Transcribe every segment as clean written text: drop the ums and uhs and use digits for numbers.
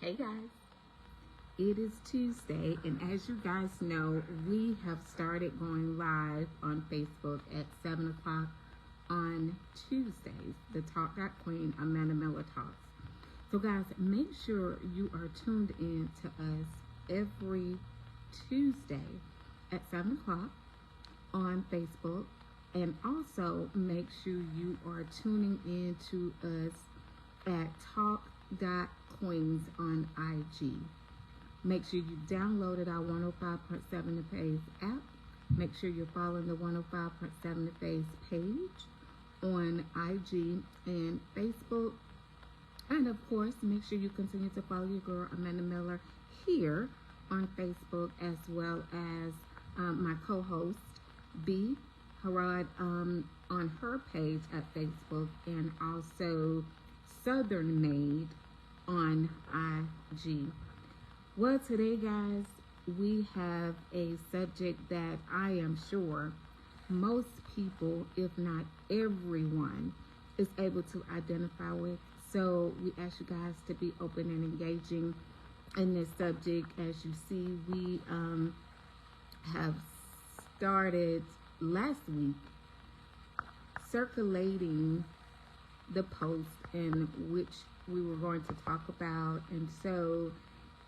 Hey guys, it is Tuesday, and as you guys know, we have started going live on Facebook at 7 o'clock on Tuesdays, the Talk That Queen Amanda Miller Talks. So, guys, make sure you are tuned in to us every Tuesday at 7 o'clock on Facebook, and also make sure you are tuning in to us at Talk.Queens on IG. Make sure you downloaded our 105.7 The Phase app. Make sure you're following the 105.7 The Phase page on IG and Facebook. And of course, make sure you continue to follow your girl Amanda Miller here on Facebook, as well as my co-host B Harad on her page at Facebook, and also Southern Made on IG. Well, today, guys, we have a subject that I am sure most people, if not everyone, is able to identify with. So we ask you guys to be open and engaging in this subject. As you see, we have started last week circulating the post in which we were going to talk about, and so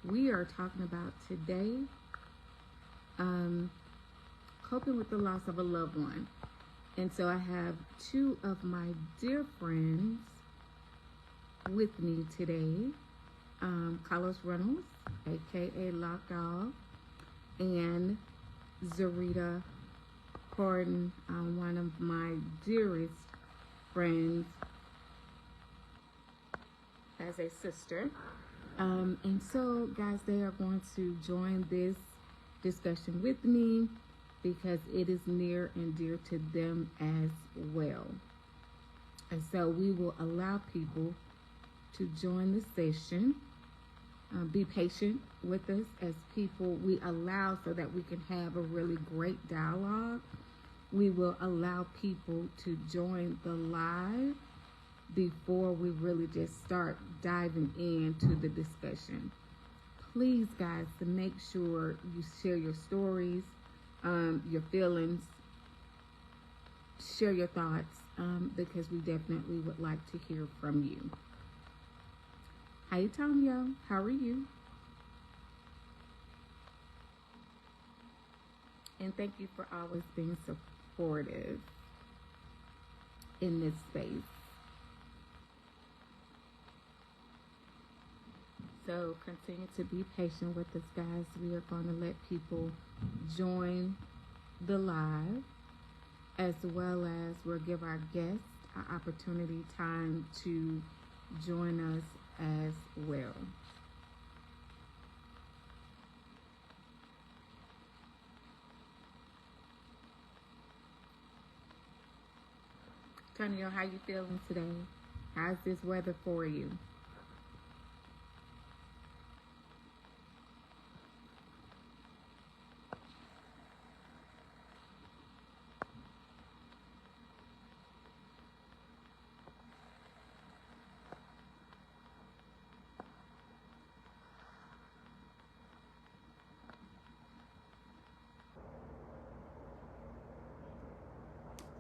we are talking about today coping with the loss of a loved one. And so I have two of my dear friends with me today, Carlos Reynolds, aka Lock Dog, and Zarita Horton, one of my dearest friends as a sister. And so, guys, they are going to join this discussion with me because it is near and dear to them as well. And so we will allow people to join the session. Be patient with us as people we allow, so that we can have a really great dialogue. We will allow people to join the live before we really just start diving into the discussion. Please, guys, to make sure you share your stories, your feelings, share your thoughts, because we definitely would like to hear from you. Hi, Tonyo. How are you? And thank you for always being supportive in this space. So continue to be patient with us, guys. We are going to let people join the live, as well as we'll give our guests an opportunity time to join us as well. Tonyo, how you feeling today? How's this weather for you?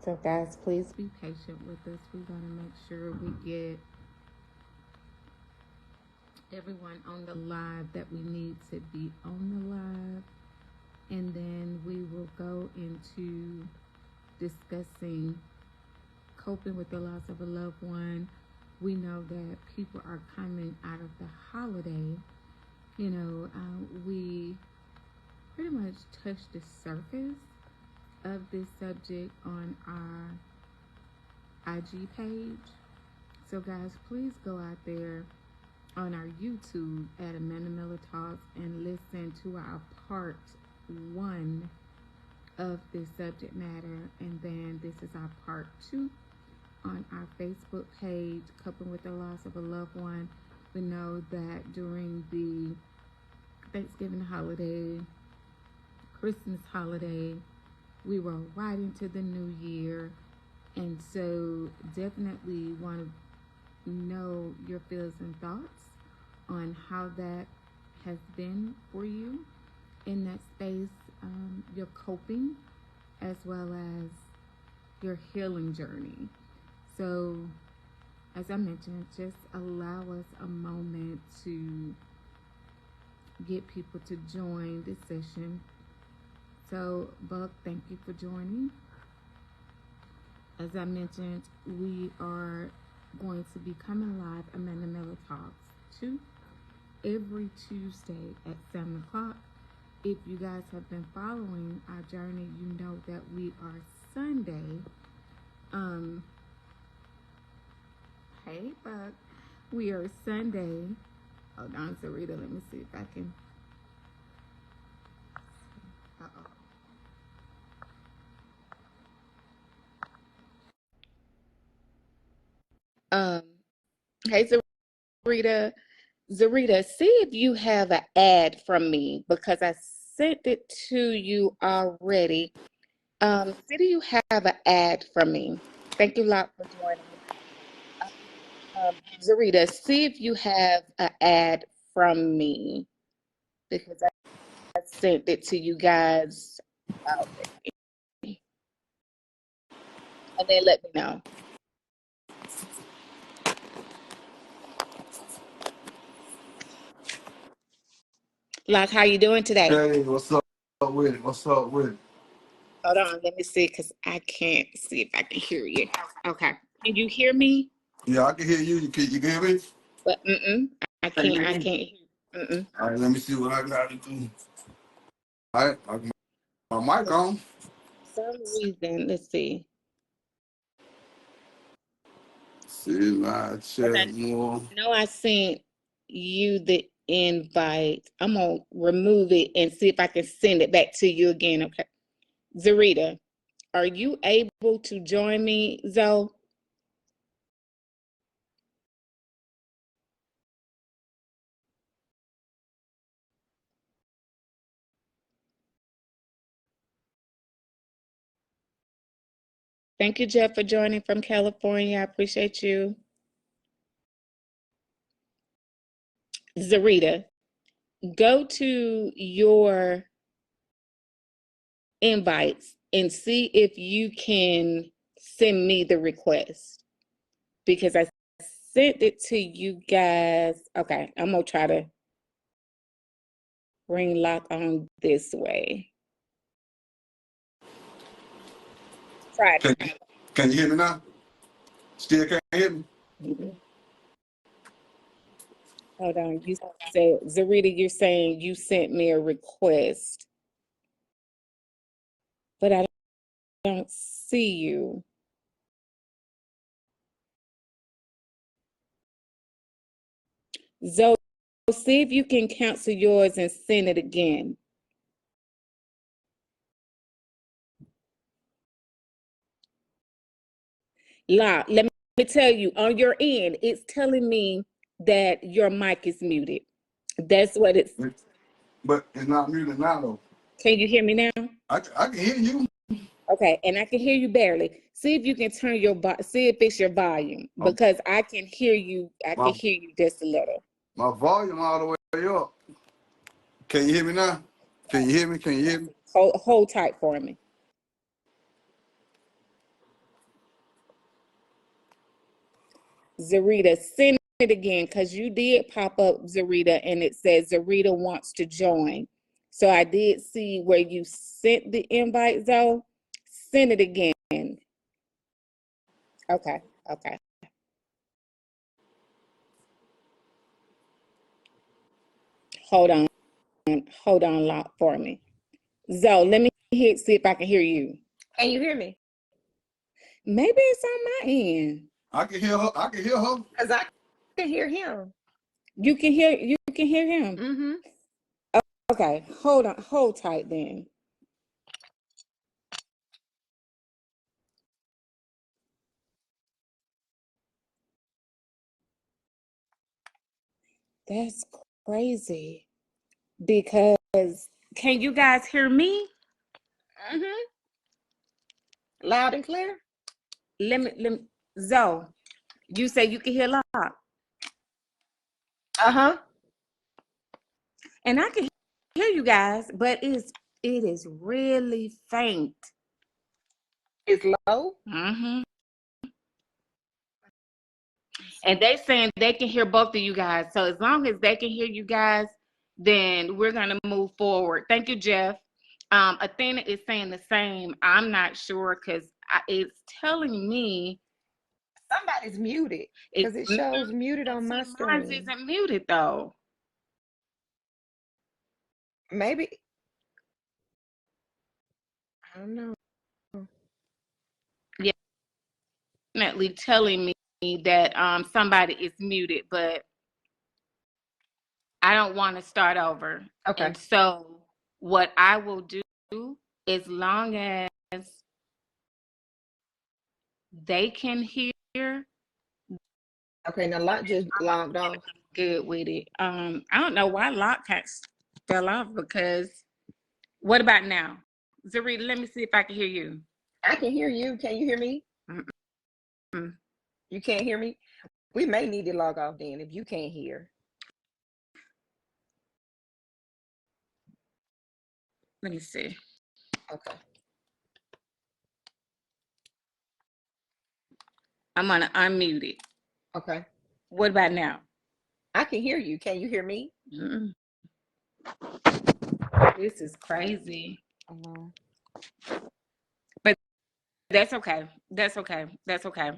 So, guys, please be patient with us. We're going to make sure we get everyone on the live that we need to be on the live. And then we will go into discussing coping with the loss of a loved one. We know that people are coming out of the holiday. We pretty much touched the surface of this subject on our IG page. So, guys, please go out there on our YouTube at Amanda Miller Talks and listen to our part 1 of this subject matter. And then this is our part 2 on our Facebook page, Coping with the Loss of a Loved One. We know that during the Thanksgiving holiday, Christmas holiday, we were right into the new year, and so definitely want to know your feelings and thoughts on how that has been for you in that space, your coping, as well as your healing journey. So, as I mentioned, just allow us a moment to get people to join this session. So, Buck, thank you for joining. As I mentioned, we are going to be coming live, Amanda Miller Talks 2, every Tuesday at 7 o'clock. If you guys have been following our journey, you know that we are Sunday. Hey, Buck. We are Sunday. Hold on, Sarita. Let me see if I can. Uh-oh. Hey, Zarita. Zarita, see if you have an ad from me because I sent it to you already. See if you have an ad from me. Thank you a lot for joining. Zarita, see if you have an ad from me because I sent it to you guys already. And then let me know. Like, how you doing today? Hey, what's up with it? What's up with it? Hold on, let me see because I can't see if I can hear you. Okay. Can you hear me? Yeah, I can hear you. You can hear me? But I can't hear. All right, let me see what I got to do. All right, my mic on. For some reason, let's see. See my chat more. No, I sent you the invite. I'm gonna remove it and see if I can send it back to you again. Okay. Zarita, are you able to join me, Zoe? Thank you, Jeff, for joining from California. I appreciate you. Zarita, go to your invites and see if you can send me the request because I sent it to you guys. Okay, I'm gonna try to bring lock on this way. Try it. Can you hear me now? Still can't hear me? Hold on. You said, Zarita, you're saying you sent me a request, but I don't see you. Zoe, see if you can cancel yours and send it again. La, let me tell you, on your end, it's telling me that your mic is muted. That's what it's. But it's not muted now, though. Can you hear me now? I can hear you. Okay, and I can hear you barely. See if you can turn your see if it's your volume because I can hear you. I can hear you just a little. My volume all the way up. Can you hear me now? Can you hear me? Can you hear me? Hold tight for me. Zarita, send it again because you did pop up, Zarita, and it says Zarita wants to join. So I did see where you sent the invite, Zoe. Send it again. Okay, okay. Hold on, lock for me. Zoe, let me see if I can hear you. Can you hear me? Maybe it's on my end. I can hear her. I can hear her. Because I can hear him. You can hear him. Mm-hmm. Okay, hold tight then. That's crazy. Because can you guys hear me? Mm-hmm. Loud and clear. Let me Zoe, you say you can hear Lock. Uh-huh. And I can hear you guys, but it is really faint. It's low. Mm-hmm. And they saying they can hear both of you guys. So as long as they can hear you guys, then we're gonna move forward. Thank you, Jeff. Athena is saying the same. I'm not sure because it's telling me Somebody's muted because it shows muted on my see, mine screen. isn't muted though. Maybe. I don't know. Yeah, definitely telling me that somebody is muted, but I don't want to start over. Okay. And so what I will do, as long as they can hear, Okay, now Lot just logged off. good with it. I don't know why Lockhart fell off because what about now? Zarita, let me see if I can hear you. I can hear you. Can you hear me? Mm-mm. You can't hear me? We may need to log off then if you can't hear. Let me see. Okay. I'm gonna unmute it. Okay. What about now? I can hear you. Can you hear me? Mm-mm. This is crazy. But that's okay. That's okay. That's okay.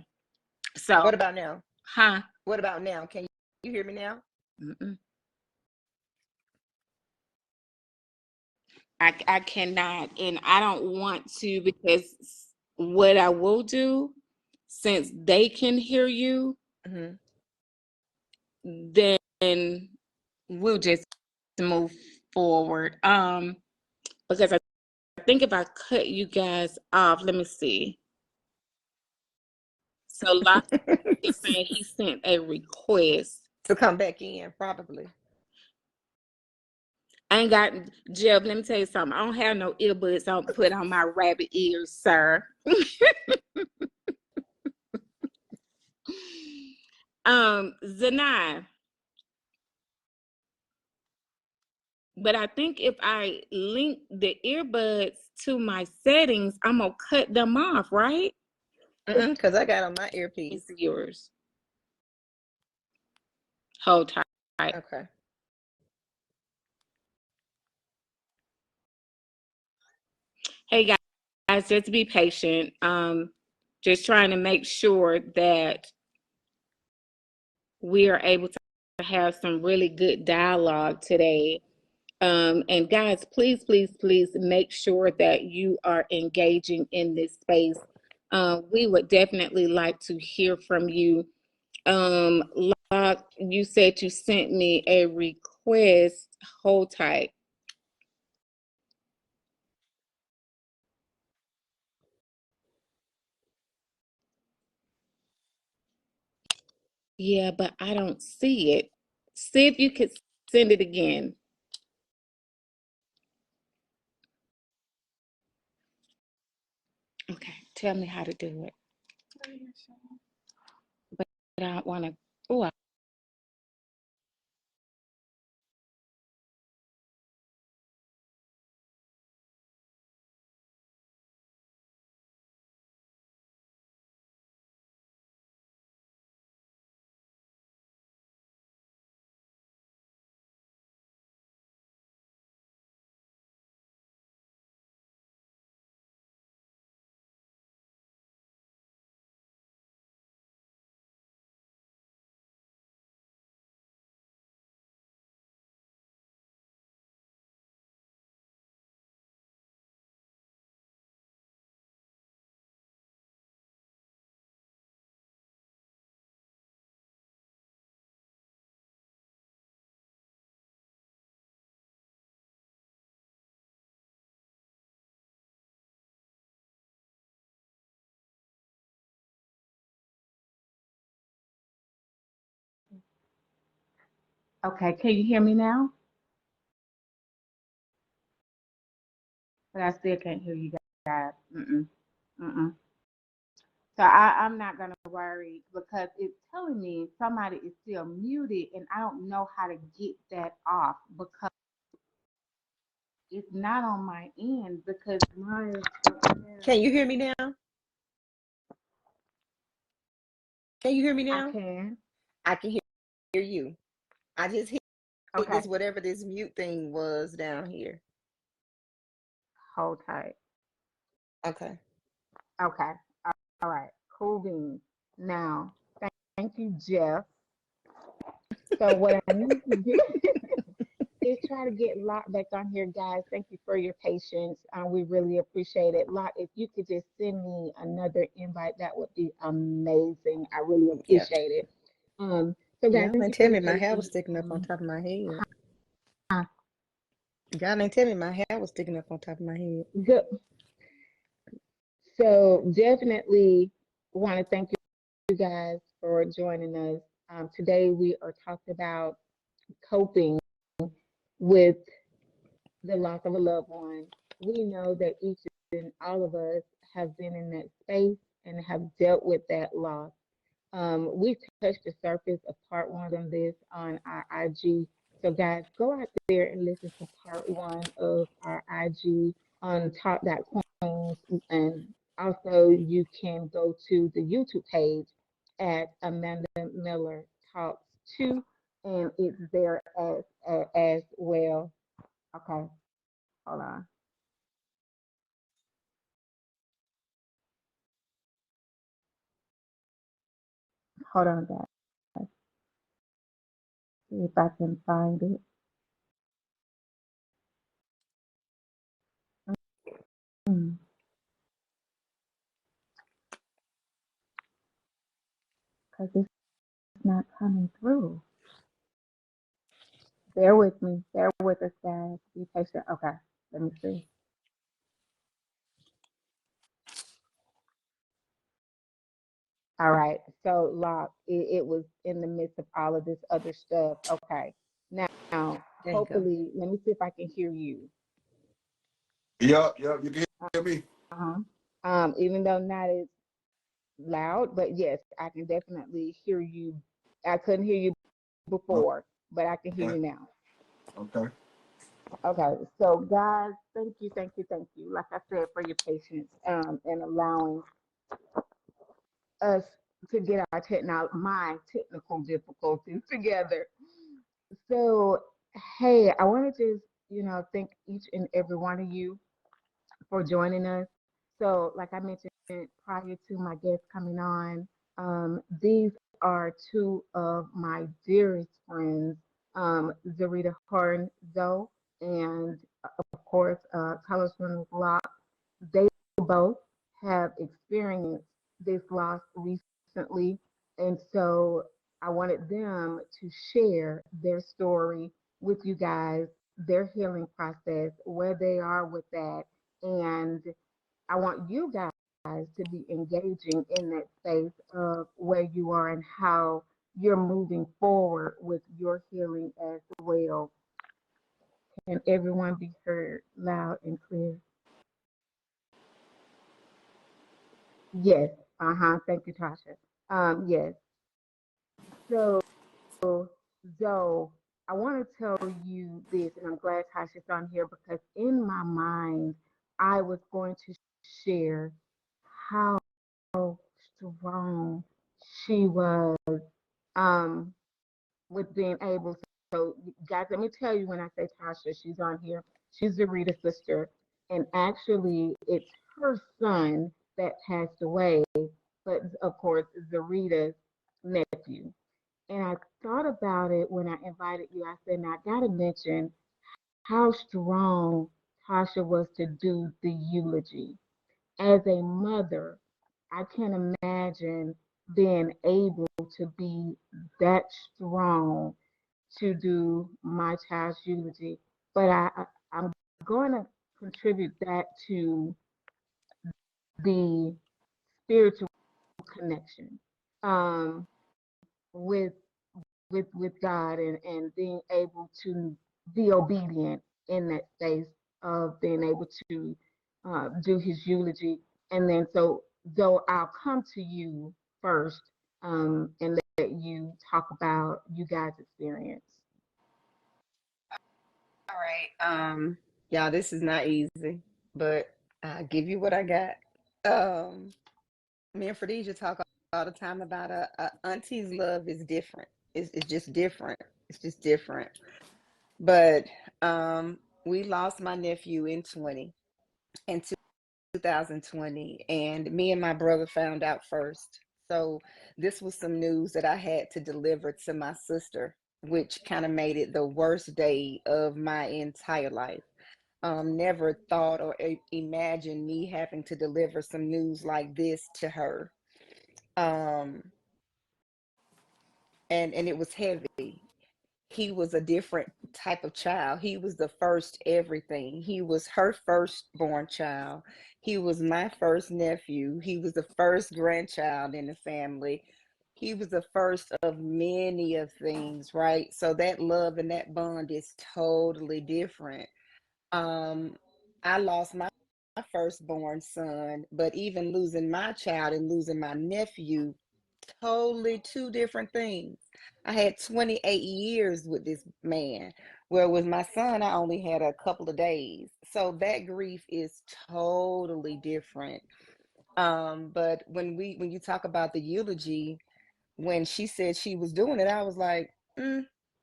So, What about now? huh? What about now? Can you hear me now? Mm-mm. I cannot, and I don't want to because what I will do, since they can hear you, Mm-hmm. then we'll just move forward. Because I think if I cut you guys off, let me see. So Locke is saying he sent a request. To come back in, probably. I ain't got Jeff. Let me tell you something. I don't have no earbuds on put on my rabbit ears, sir. Zanai. But I think if I link the earbuds to my settings, I'm gonna cut them off, right? Because I got on my earpiece. It's yours. Hold tight. Okay. Hey guys, just be patient. Just trying to make sure that we are able to have some really good dialogue today. And guys, please, please, please make sure that you are engaging in this space. We would definitely like to hear from you. Locke, you said you sent me a request. Hold tight. Yeah, but I don't see it. See if you could send it again. Okay, tell me how to do it. But I don't want to. Oh, okay. Can you hear me now? But I still can't hear you guys. Mm-mm. Mm-mm. So I'm not gonna worry because it's telling me somebody is still muted, and I don't know how to get that off because it's not on my end because mine Can you hear me now? Can you hear me I now? can. I can hear you. I just hit Okay, this whatever this mute thing was down here. hold tight. Okay. Okay, all right, cool beans. Now, thank you, Jeff. So what I need to do is try to get Lot back on here, guys. Thank you for your patience. We really appreciate it. Lot, if you could just send me another invite, that would be amazing. I really Yeah. appreciate it. So guys, Y'all thank ain't you for tell your me my hair was patience. sticking up on top of my head. Uh, Y'all ain't tell me my hair was sticking up on top of my head. good. So definitely want to thank you guys for joining us. Today we are talking about coping with the loss of a loved one. We know that each and all of us have been in that space and have dealt with that loss. We touched the surface of part one of this on our IG. So, guys, go out there and listen to part one of our IG on Talk.Queens. And also, you can go to the YouTube page at Amanda Miller Talks 2, and it's there as well. Okay, hold on. Hold on, guys. See if I can find it. Because it's not coming through. Bear with me. Bear with us, guys. Be patient. Okay, let me see. All right. So, Lock, it was in the midst of all of this other stuff. Okay. Now, There you go. hopefully, let me see if I can hear you. Yep, you can hear me. Uh-huh. Even though not as loud, but yes, I can definitely hear you. I couldn't hear you before, but I can hear Okay, you now. okay. Okay, so guys, thank you. Like I said, for your patience and allowing us to get our my technical difficulties together. So, hey, I want to just thank each and every one of you for joining us. So, like I mentioned prior to my guests coming on, these are two of my dearest friends, Zarita Horn Zoe, and of course, Congressman Locke. They both have experienced this loss recently, and so I wanted them to share their story with you guys, their healing process, where they are with that, and I want you guys to be engaging in that space of where you are and how you're moving forward with your healing as well. Can everyone be heard loud and clear? Yes. Uh-huh. Thank you, Tasha. Yes. So, Zoe, I want to tell you this, and I'm glad Tasha's on here because in my mind, I was going to share how strong she was um, with being able to. So, guys, let me tell you when I say Tasha, she's on here. She's Zarita's sister, and actually, it's her son that passed away, but of course, Zarita's nephew. And I thought about it when I invited you. I said, now I got to mention how strong Tasha was to do the eulogy. As a mother, I can't imagine being able to be that strong to do my child's eulogy. But I'm going to contribute that to the spiritual connection um, with with God and being able to be obedient in that space of being able to do his eulogy. And then so though I'll come to you first and let you talk about you guys' experience. All right. Y'all, this is not easy, but I'll give you what I got. Um, Me and Khadijah talk all the time about a auntie's love is different. It's just different. It's just different. But we lost my nephew in 2020, and me and my brother found out first. So this was some news that I had to deliver to my sister, which kind of made it the worst day of my entire life. Never thought or imagined me having to deliver some news like this to her. Um, and it was heavy. He was a different type of child. He was the first everything. He was her firstborn child. He was my first nephew. He was the first grandchild in the family. He was the first of many of things, right? So that love and that bond is totally different. Um, I lost my firstborn son, but even losing my child and losing my nephew, totally two different things. I had 28 years with this man, where with my son, I only had a couple of days. So that grief is totally different. But when you talk about the eulogy, when she said she was doing it, I was like, I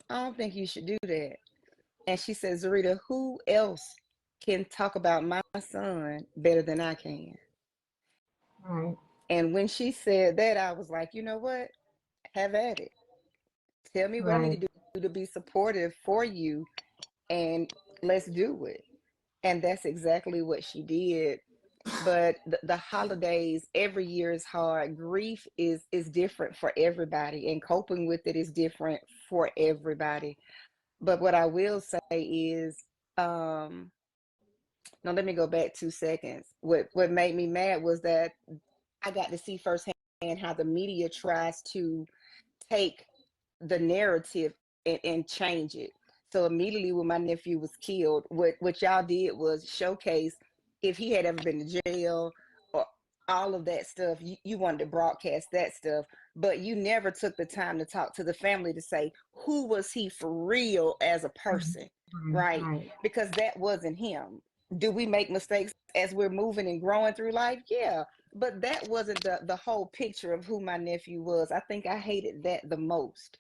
don't think you should do that. And she says, Zarita, who else can talk about my son better than I can? Right. And when she said that, I was like, you know what? Have at it. Tell me what I need Right. to do to be supportive for you, and let's do it. And that's exactly what she did. But the holidays every year is hard. Grief is different for everybody, and coping with it is different for everybody. But what I will say is, um, now let me go back 2 seconds. What made me mad was that I got to see firsthand how the media tries to take the narrative and change it. So immediately when my nephew was killed, what y'all did was showcase if he had ever been to jail or all of that stuff. You wanted to broadcast that stuff, but you never took the time to talk to the family to say who was he for real as a person, Right. right? Right. Because that wasn't him. Do we make mistakes as we're moving and growing through life? Yeah, but that wasn't the whole picture of who my nephew was. I think I hated that the most.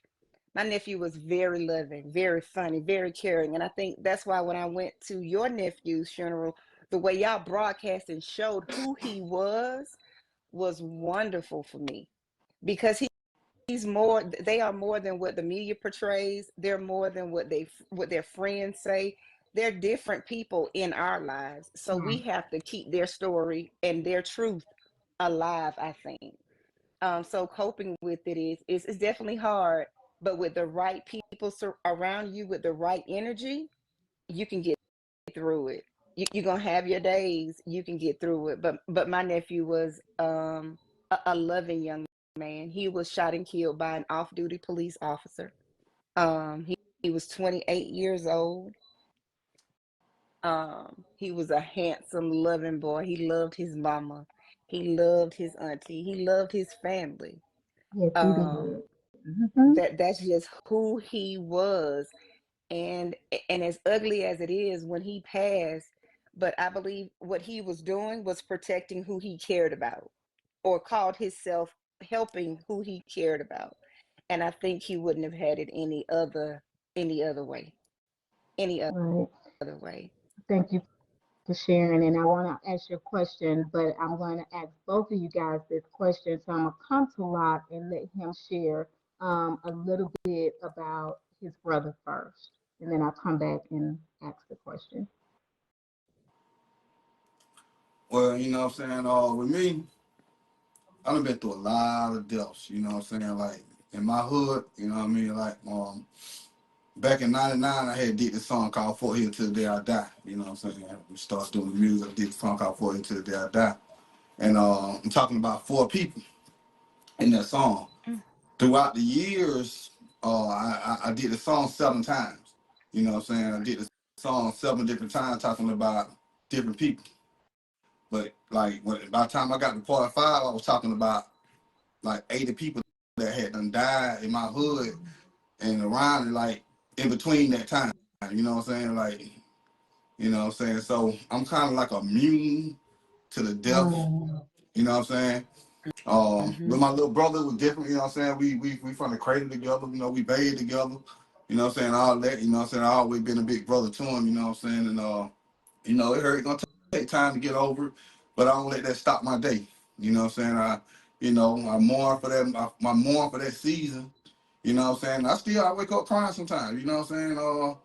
My nephew was very loving, very funny, very caring. And I think that's why when I went to your nephew's funeral, the way y'all broadcast and showed who he was wonderful for me, because he's more, they are more than what the media portrays. They're more than what their friends say. They're different people in our lives. So we Right. have to keep their story and their truth alive, I think. So coping with it is definitely hard, but with the right people around you with the right energy, you can get through it. You're gonna have your days, you can get through it. But my nephew was a loving young man. He was shot and killed by an off-duty police officer. He was 28 years old. He was a handsome, loving boy. He loved his mama. He loved his auntie. He loved his family. Yes, he Um, did. Hmm. that's just who he was. And as ugly as it is when he passed, but I believe what he was doing was protecting who he cared about, or called himself helping who he cared about. And I think he wouldn't have had it any other way. Any Right. other way. Thank you for sharing. And I want to ask you a question, but I'm going to ask both of you guys this question. So I'm going to come to Lot and let him share a little bit about his brother first. And then I'll come back and ask the question. Well, you know what I'm saying? With me, I done been through a lot of deaths, you know what I'm saying? Like in my hood, you know what I mean? Like back in '99 I had did this song called Fort Hill Till the Day I Die. You know what I'm saying? We started doing the music, I did the song called Fort Hill Till the Day I Die. And I'm talking about four people in that song. Mm. Throughout the years, I did the song 7 times. You know what I'm saying? I did the song 7 different times talking about different people. But like by the time I got to part 5, I was talking about like 80 people that had done died in my hood and around, like in between that time. You know what I'm saying? Like You know what I'm saying? So I'm kind of like immune to the death. Mm. You know what I'm saying? Mm-hmm. With my little brother was different. You know what I'm saying? We from the cradle together. You know, we bathed together. You know what I'm saying? All that. You know what I'm saying? I always been a big brother to him. You know what I'm saying? And you know, it hurt. It's gonna take time to get over it, but I don't let that stop my day. You know what I'm saying? I mourn for that. I mourn for that season. You know what I'm saying? I wake up crying sometimes. You know what I'm saying?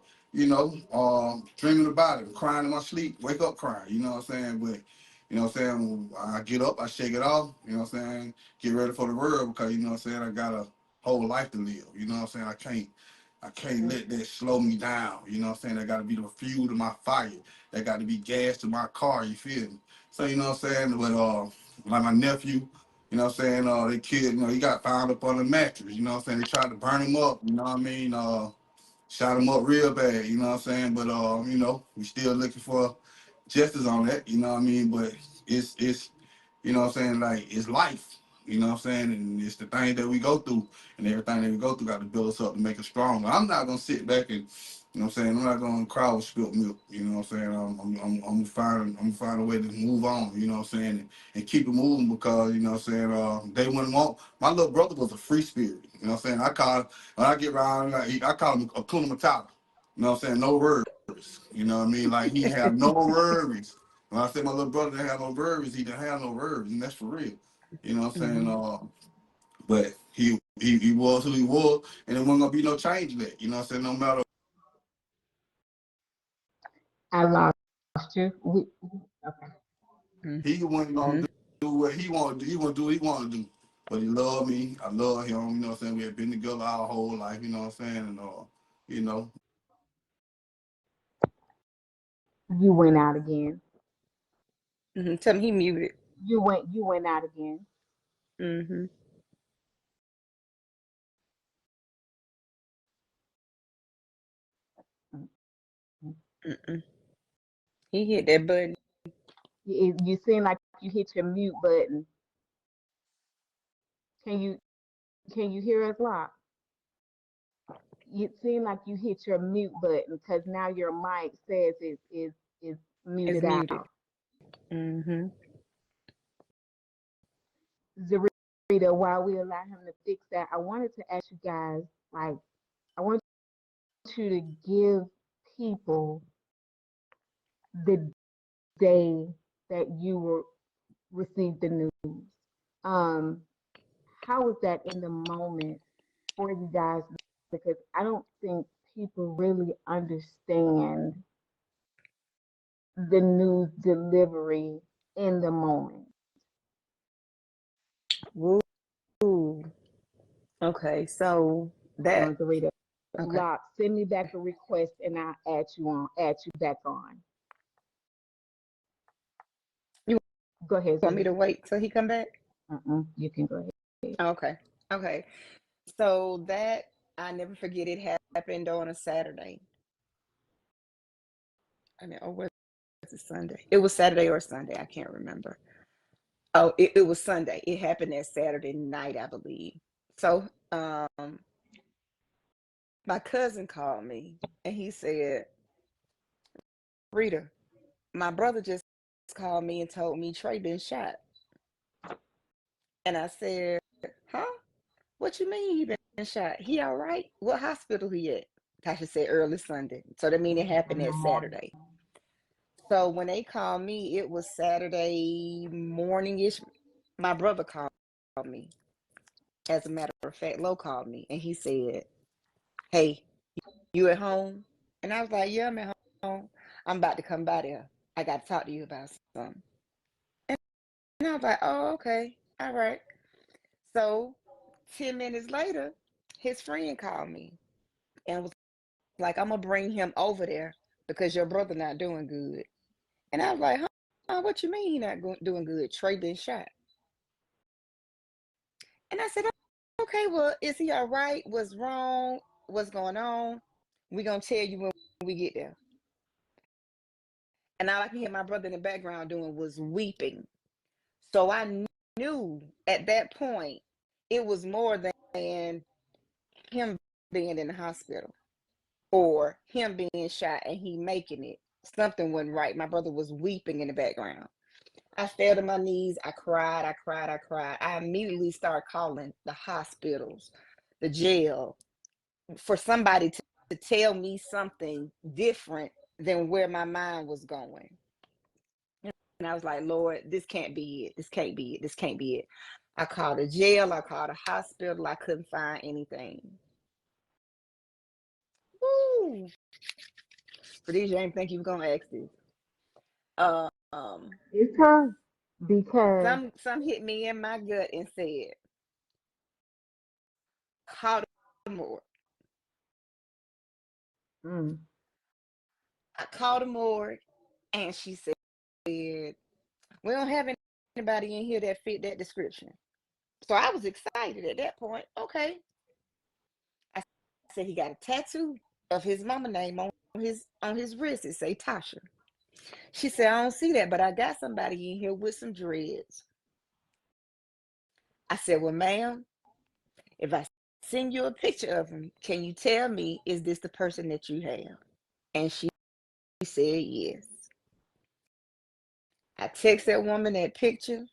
Dreaming about it, crying in my sleep, wake up crying. You know what I'm saying? But you know what I'm saying? I get up, I shake it off. You know what I'm saying? Get ready for the world because you know what I'm saying? I got a whole life to live. You know what I'm saying? I can't let that slow me down. You know what I'm saying? That got to be the fuel to my fire. That got to be gas to my car. You feel me? So you know what I'm saying? But like my nephew, you know what I'm saying? They kid, you know, he got found up on the mattress. You know what I'm saying? They tried to burn him up. You know what I mean? Shot him up real bad. You know what I'm saying? But you know, we still looking for justice on that. You know what I mean? But it's you know what I'm saying? Like it's life. You know what I'm saying? And it's the things that we go through, and everything that we go through got to build us up to make us stronger. I'm not gonna sit back and, you know what I'm saying? I'm not gonna cry with spilt milk. You know what I'm saying? I'm gonna find a way to move on. You know what I'm saying? And keep it moving because you know what I'm saying. They wouldn't want. My little brother was a free spirit. You know what I'm saying? When I get around, like, I call him a Kuna Matata. You know what I'm saying? No worries. You know what I mean? Like he have no worries. When I say my little brother didn't have no worries, he didn't have no worries, and that's for real. You know what I'm saying? Mm-hmm. But he was who he was, and there wasn't gonna be no change in that. You know what I'm saying? No matter I lost you. Okay. he wasn't gonna Mm-hmm. do what he wanted to do. He wanna do what he wanted to do. But he loved me. I love him. You know what I'm saying? We had been together our whole life. You know what I'm saying? And you know, You went out again. Mm-hmm. Tell him he muted. You went out again. Mm-hmm. Mm-mm. He hit that button. You seem like you hit your mute button. Can you hear us, Lock? It seemed like you hit your mute button because now your mic says is It's muted muted. out. Mm-hmm. Zarita, while we allow him to fix that, I wanted to ask you guys, like, I want you to give people the day that you were received the news. Um, how was that in the moment for you guys? Because I don't think people really understand the news delivery in the moment. Woo. Okay, so Hold that on, Zarita. okay. Lock, send me back a request and I'll add you back on. You Go ahead, want me to Zarita. wait till he come back? You can go ahead. Okay. Okay. So that I never forget it happened on a Saturday. I mean, or was it Sunday? It was Saturday or Sunday. I can't remember. Oh, it was Sunday. It happened that Saturday night, I believe. So my cousin called me and he said, Rita, my brother just called me and told me Trey been shot. And I said, huh? What you mean he been shot? He all right? What hospital he at? Tasha said early Sunday. So that mean it happened In the that morning. Saturday. So when they called me, it was Saturday morning-ish. My brother called me. As a matter of fact, Lo called me and he said, hey, you at home? And I was like, yeah, I'm at home. I'm about to come by there. I got to talk to you about something. And I was like, oh, okay. All right. So 10 minutes later, his friend called me and was like, I'm going to bring him over there because your brother not doing good. And I was like, huh? What you mean he not doing good? Trey been shot. And I said, okay, well, is he all right? What's wrong? What's going on? We going to tell you when we get there. And all I can hear my brother in the background doing was weeping. So I knew at that point it was more than him being in the hospital or him being shot and he making it. something wasn't right. My brother was weeping in the background. I fell to my knees. I cried. I cried. I cried. I immediately started calling the hospitals, the jail, for somebody to tell me something different than where my mind was going. And I was like, Lord, this can't be it. This can't be it. This can't be it. I called a jail. I called a hospital. I couldn't find anything. Woo! For these, you ain't think you were gonna ask this. Um, It's her because some hit me in my gut and said, call the morgue. mm, I called the morgue, and she said, we don't have anybody in here that fit that description. So I was excited at that point. Okay. I said he got a tattoo of his mama name on his wrist. It say Tasha. She said, I don't see that, but I got somebody in here with some dreads. I said, well, ma'am, if I send you a picture of him, can you tell me, is this the person that you have? And she said, yes. I text that woman that picture.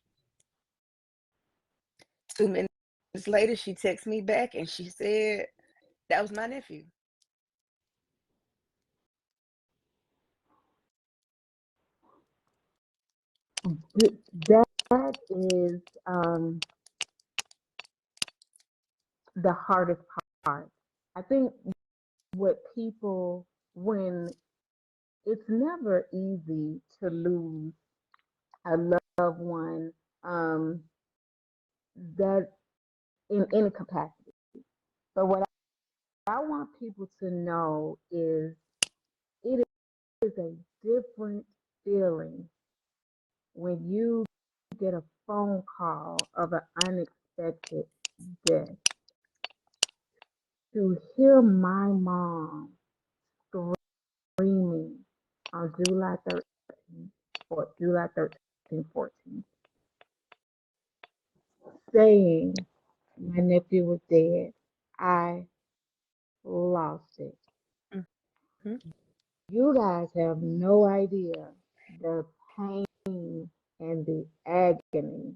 2 minutes later, she texts me back and she said, that was my nephew. that is the hardest part. I think what people, when it's never easy to lose a loved one that in any capacity. But what I want people to know is it is a different feeling when you get a phone call of an unexpected death. To hear my mom screaming on July 13th or July 13th, 14th, saying my nephew was dead, I lost it. Mm-hmm. You guys have no idea the pain and the agony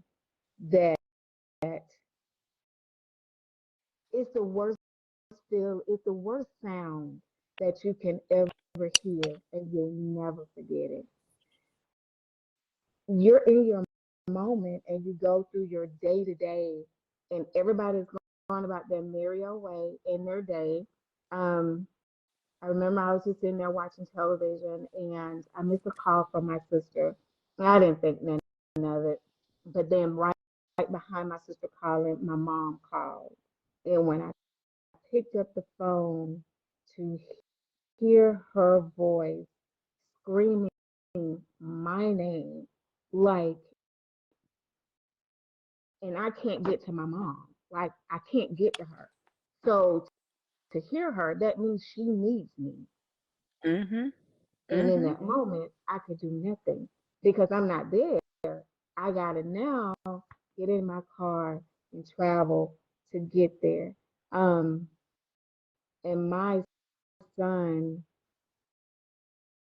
that it's the worst feel, it's the worst sound that you can ever hear, and you'll never forget it. You're in your moment and you go through your day to day, and everybody's going about their merry old way in their day. Um, I remember I was just sitting there watching television and I missed a call from my sister. I didn't think none of it. But then right behind my sister calling, my mom called. And when I picked up the phone to hear her voice screaming my name, like, and I can't get to my mom. Like, I can't get to her. So to hear her, that means she needs me. Mm-hmm. And in Mm-hmm. that moment, I could do nothing because I'm not there. I got to now get in my car and travel to get there. And my son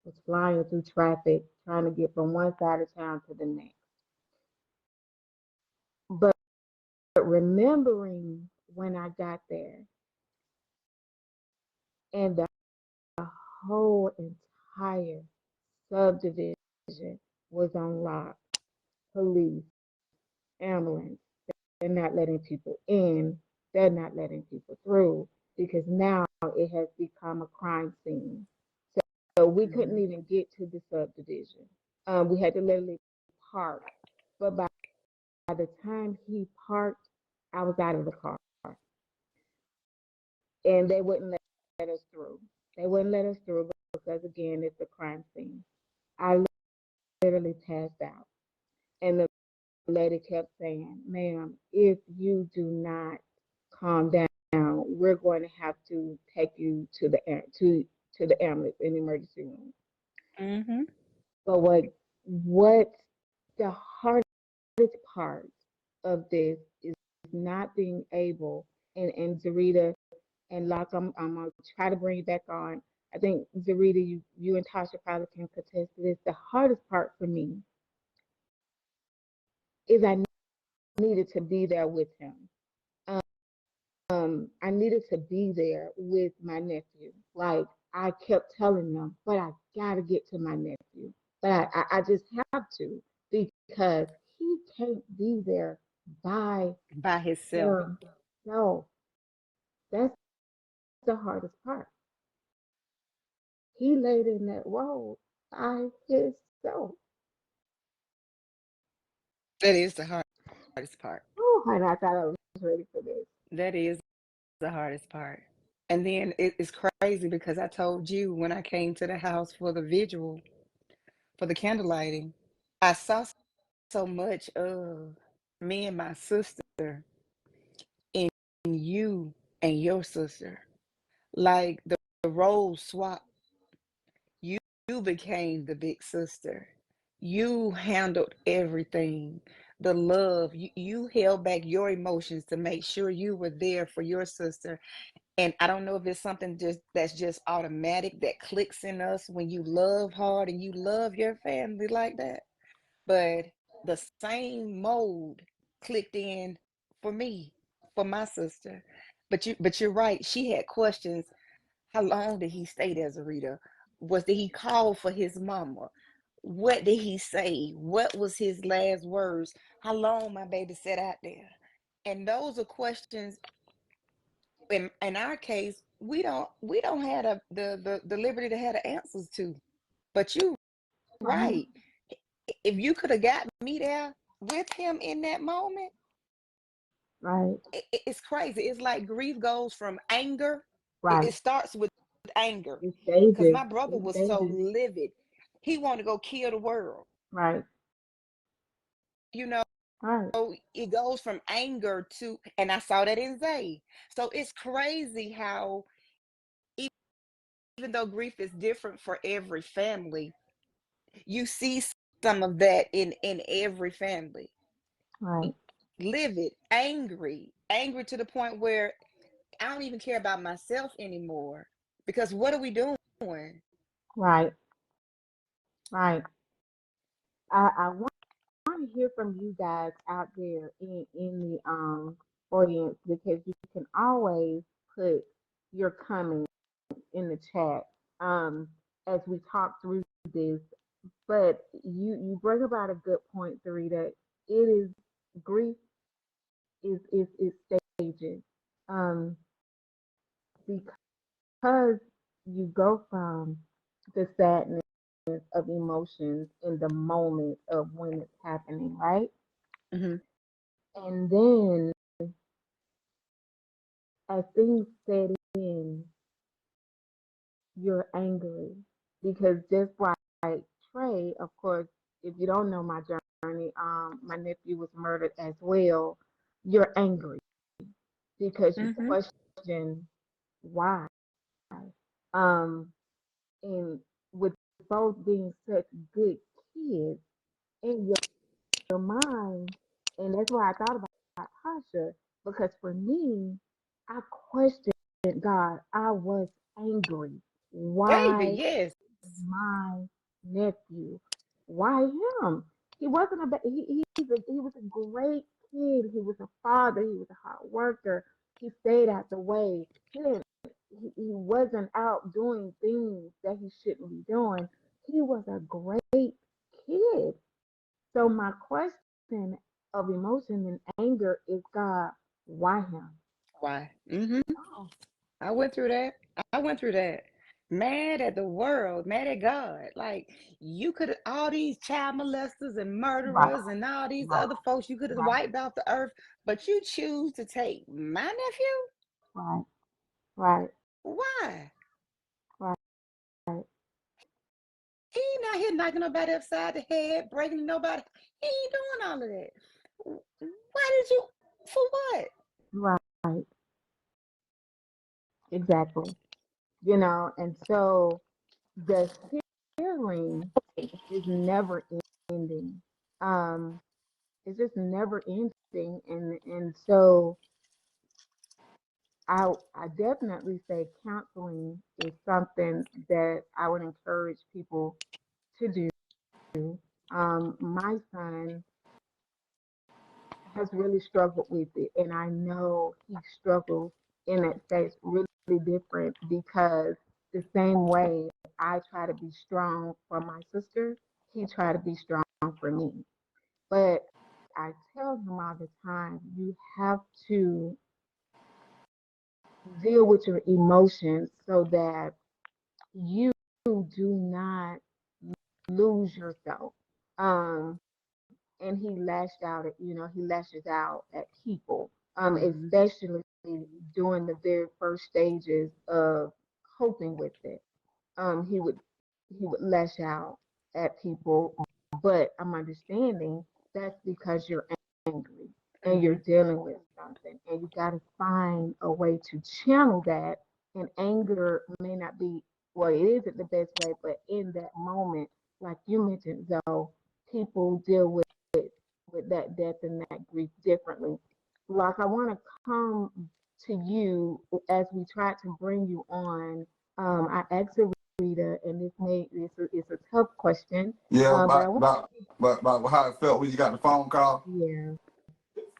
was flying through traffic trying to get from one side of town to the next. But remembering when I got there and the whole entire subdivision was on lock, police, ambulance. They're not letting people in. They're not letting people through because now it has become a crime scene. So we couldn't Mm-hmm. even get to the subdivision. We had to literally park. But by the time he parked, I was out of the car. And they wouldn't let us through. They wouldn't let us through because, again, it's a crime scene. I literally passed out. And the lady kept saying, ma'am, if you do not calm down, we're going to have to take you to the ambulance in the emergency room. Mm-hmm. But what the hardest part of this is not being able, and Zarita and Locke, I'm gonna try to bring you back on. I think Zarita, you and Tasha probably can contest to this. The hardest part for me is I needed to be there with him. I needed to be there with my nephew. Like I kept telling them, but I gotta get to my nephew. But I just have to because he can't be there by By himself. himself. No, that's the hardest part. He laid in that role by himself. That is the hardest part. Oh, and I thought I was ready for this. That is the hardest part. And then it's crazy because I told you when I came to the house for the vigil, for the candle lighting, I saw so much of me and my sister in you and your sister. Like the roles swap. You became the big sister. You handled everything. The love. You held back your emotions to make sure you were there for your sister. And I don't know if it's something just that's just automatic that clicks in us when you love hard and you love your family like that. But the same mode clicked in for me, for my sister. But you're right. She had questions. How long did he stay there, Zarita? Did he call for his mama? What did he say? What was his last words? How long my baby sat out there? And those are questions in our case, we don't have the liberty to have the answers to. But you Right, right. If you could have got me there with him in that moment, right, it's crazy. It's like grief goes from anger. It, right. it starts with anger It's because stages. my brother It's was so stages. livid. He wanted to go kill the world. Right, You know, right, it goes from anger to, and I saw that in Zay. So it's crazy how even though grief is different for every family, you see some of that in every family. right, Livid, angry to the point where I don't even care about myself anymore because what are we doing? right, right. I want to hear from you guys out there in the audience because you can always put your comments in the chat as we talk through this. But you bring about a good point, Sarita. It is grief is stages. Um, because you go from the sadness of emotions in the moment of when it's happening, right? Hmm. And then as things set in, you're angry because just like Trey, of course, if you don't know my journey, my nephew was murdered as well. You're angry because you Hmm. question why. Um, and with both being such good kids in your mind, and that's why I thought about Tasha, because for me, I questioned God. I was angry. Baby, Why yes. my nephew? Why him? He wasn't a he was a great kid. He was a father. He was a hard worker. He stayed out the way. He wasn't out doing things that he shouldn't be doing. He was a great kid. So my question of emotion and anger is God, why him? Why? I went through that. I went through that. Mad at the world, mad at God. Like you could have all these child molesters and Right, murderers and all these right, other folks you could have right, wiped off the earth, but you choose to take my nephew? right, right, Why? right, right, He ain't not here knocking nobody upside the head, breaking nobody. He ain't doing all of that. Why did you? For what? right, exactly. And so the healing is never ending. Um, it's just never ending. And so I definitely say counseling is something that I would encourage people to do. My son has really struggled with it, and I know he struggles in that stage really different because the same way I try to be strong for my sister, he tried to be strong for me. But I tell him all the time, you have to deal with your emotions so that you do not lose yourself. Um, and he lashed out at, he lashes out at people, especially during the very first stages of coping with it. He would lash out at people, but I'm understanding that's because you're angry and you're Mm-hmm. dealing with something, and you got to find a way to channel that. And anger may not be, well, it isn't the best way, but in that moment, like you mentioned, though, people deal with that death and that grief differently. Like I want to come to you as we try to bring you on. I asked Rita, and it's a tough question, Yeah, but I want about how it felt when you got the phone call. yeah.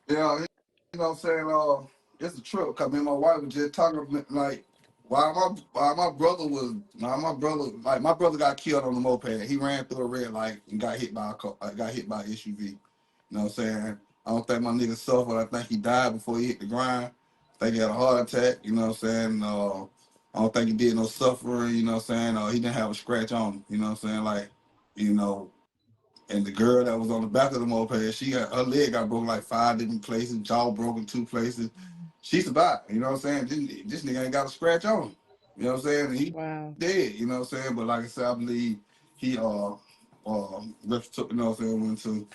Yeah, you know what I'm saying? It's a trip because me and my wife was just talking like while my brother like my brother got killed on the moped. He ran through a red light and got hit by a car, got hit by an SUV. You know what I'm saying? I don't think my nigga suffered. I think he died before he hit the ground. I think he had a heart attack. You know what I'm saying? I don't think he did no suffering. You know what I'm saying? He didn't have a scratch on him. You know what I'm saying? Like, you know. And the girl that was on the back of the moped, her leg got broken like 5 different places, jaw broken 2 places. She survived. You know what I'm saying? This nigga ain't got a scratch on him. You know what I'm saying? And he Wow. dead. You know what I'm saying? But like I said, I believe he took. You know what I'm saying? Went to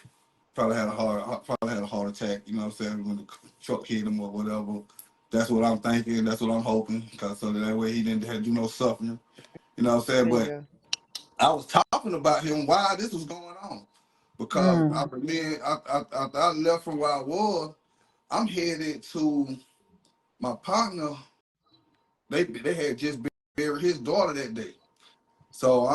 probably had a heart attack. You know what I'm saying? When the truck hit him or whatever. That's what I'm thinking. That's what I'm hoping. Cause so that way he didn't have to do no suffering. You know what I'm saying? But Yeah. I was talking about him while this was going on because Mm, after I left from where I was, I'm headed to my partner. They had just buried his daughter that day, so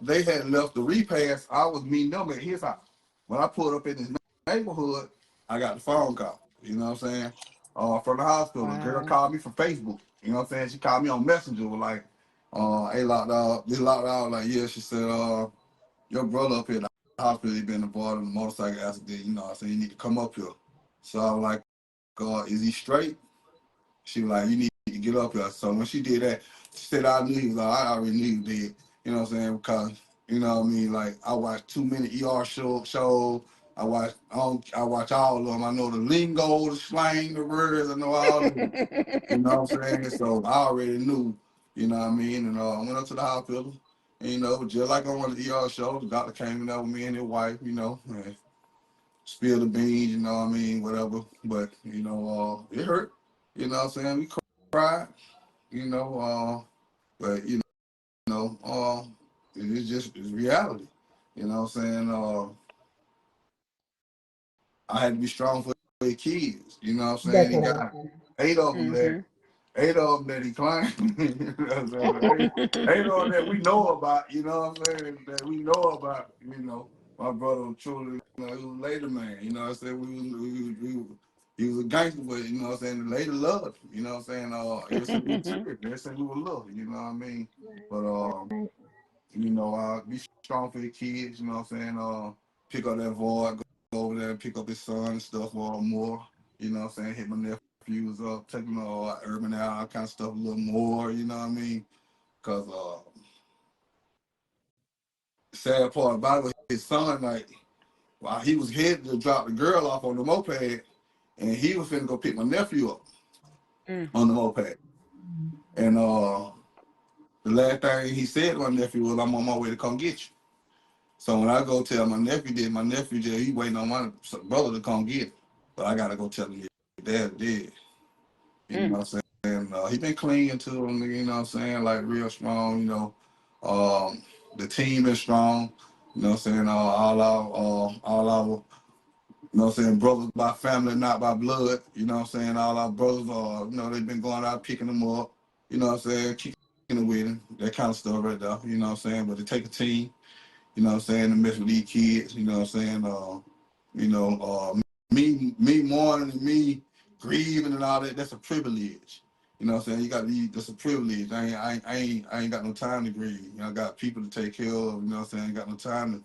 they had left the repast. I was meeting them at his house. When I pulled up in his neighborhood, I got the phone call. You know what I'm saying? From the hospital, a girl Wow. called me from Facebook. You know what I'm saying? She called me on Messenger, was like, "Hey, locked out. This locked out." Like, yeah. She said, your brother up here at the hospital, he been involved in a motorcycle accident. You know, I said, you need to come up here. So I was like, is he straight? She was like, you need to get up here. So when she did that, she said, I knew he was like, I already knew he was dead. You know what I'm saying? Because, you know what I mean? Like, I watched too many ER shows. I watch all of them. I know the lingo, the slang, the words. I know all of them. You know what I'm saying? So I already knew, you know what I mean? And I went up to the hospital, and, you know, just like on one of the ER shows, the doctor came in there with me and his wife, you know, and spilled the beans, you know what I mean, whatever. But, you know, it hurt. You know what I'm saying? We cried, you know, but, it's reality. You know what I'm saying? I had to be strong for the kids. You know what I'm saying? He definitely. got 8 of them there. Mm-hmm. 8 of them that he claimed. You know what I'm saying? But eight of them that we know about, you know what I'm saying? That we know about, you know. My brother was truly, you know, he was a later man. You know what I'm saying? He was a gangster, but, you know what I'm saying? The later loved him, you know what I'm saying? Ever since we were children, ever since we were little, you know what I mean? But, you know, be strong for the kids, you know what I'm saying? Pick up that void, go over there and pick up his son and stuff more, you know what I'm saying? Hit my nephews up, take them urban out, all kind of stuff a little more, you know what I mean? Because the sad part about it was his son, like, while he was headed to drop the girl off on the moped, and he was finna go pick my nephew up Mm. on the moped. And the last thing he said to my nephew was, I'm on my way to come get you. So when I go tell my nephew did, he waiting on my brother to come get him. But I gotta go tell him your dad did. You know Mm. what I'm saying? He been clinging to him, you know what I'm saying? Like real strong, you know. The team is strong, you know what I'm saying? All our You know what I'm saying? Brothers by family, not by blood. You know what I'm saying? All our brothers are, you know, they've been going out picking them up. You know what I'm saying? Kicking it with them. That kind of stuff right there. You know what I'm saying? But to take a team, you know what I'm saying, to mess with these kids, you know what I'm saying? You know, me mourning and me grieving and all that, that's a privilege. You know what I'm saying? You got to that's a privilege. I ain't got no time to grieve. You know, I got people to take care of, you know what I'm saying? I ain't got no time to,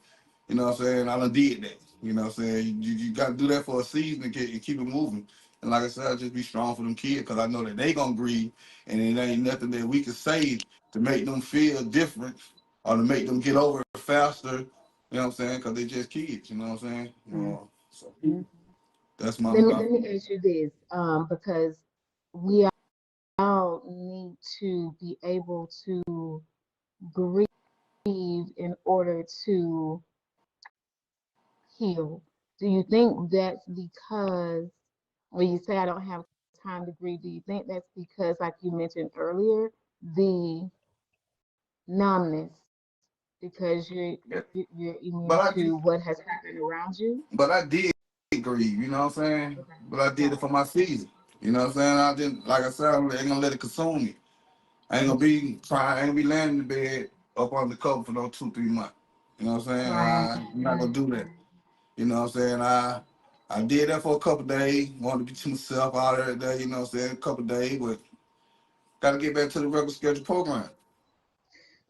you know what I'm saying? I done did that. You know what I'm saying? You got to do that for a season and keep it moving. And like I said, I just be strong for them kids because I know that they gonna grieve, and it ain't nothing that we can say to make them feel different or to make them get over it faster. You know what I'm saying? Because they just kids. You know what I'm saying? So Mm-hmm. that's Let me ask you this, because we all need to be able to grieve in order to heal. Do you think that's because when you say I don't have time to grieve, do you think that's because, like you mentioned earlier, the numbness, because yeah. you're immune But I to what has happened around you? but I did grieve. You know what I'm saying? Okay. But I did it Right. for my season. You know what I'm saying? I didn't, like I said, I ain't gonna let it consume me. I ain't gonna be trying. I ain't gonna be laying in the bed up on the cover for no 2-3 months. You know what I'm saying? Right. I'm not gonna do that. You know what I'm saying? I did that for a couple days. Wanted to be to myself out every day. You know what I'm saying? A couple days, but got to get back to the regular schedule program.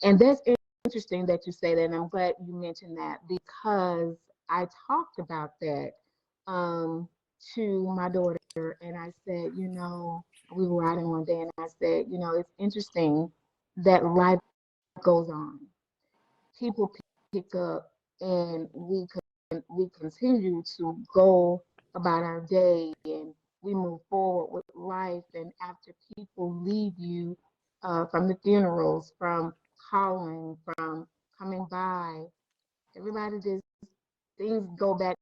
And that's interesting that you say that, and I'm glad you mentioned that because I talked about that um, to my daughter, and I said, we were riding one day, and I said, it's interesting that life goes on. People pick up, and we continue to go about our day, and we move forward with life. And after people leave you from the funerals, from calling, from coming by, everybody just things go back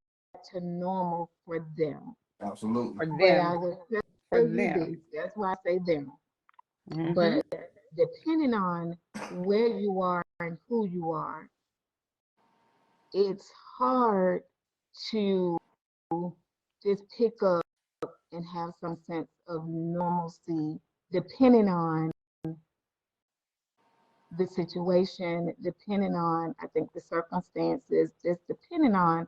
to normal for them. Absolutely. For But I them. will For tell you them. this, that's why I say them. Mm-hmm. But depending on where you are and who you are, it's hard to just pick up and have some sense of normalcy depending on the situation, depending on, I think, the circumstances, just depending on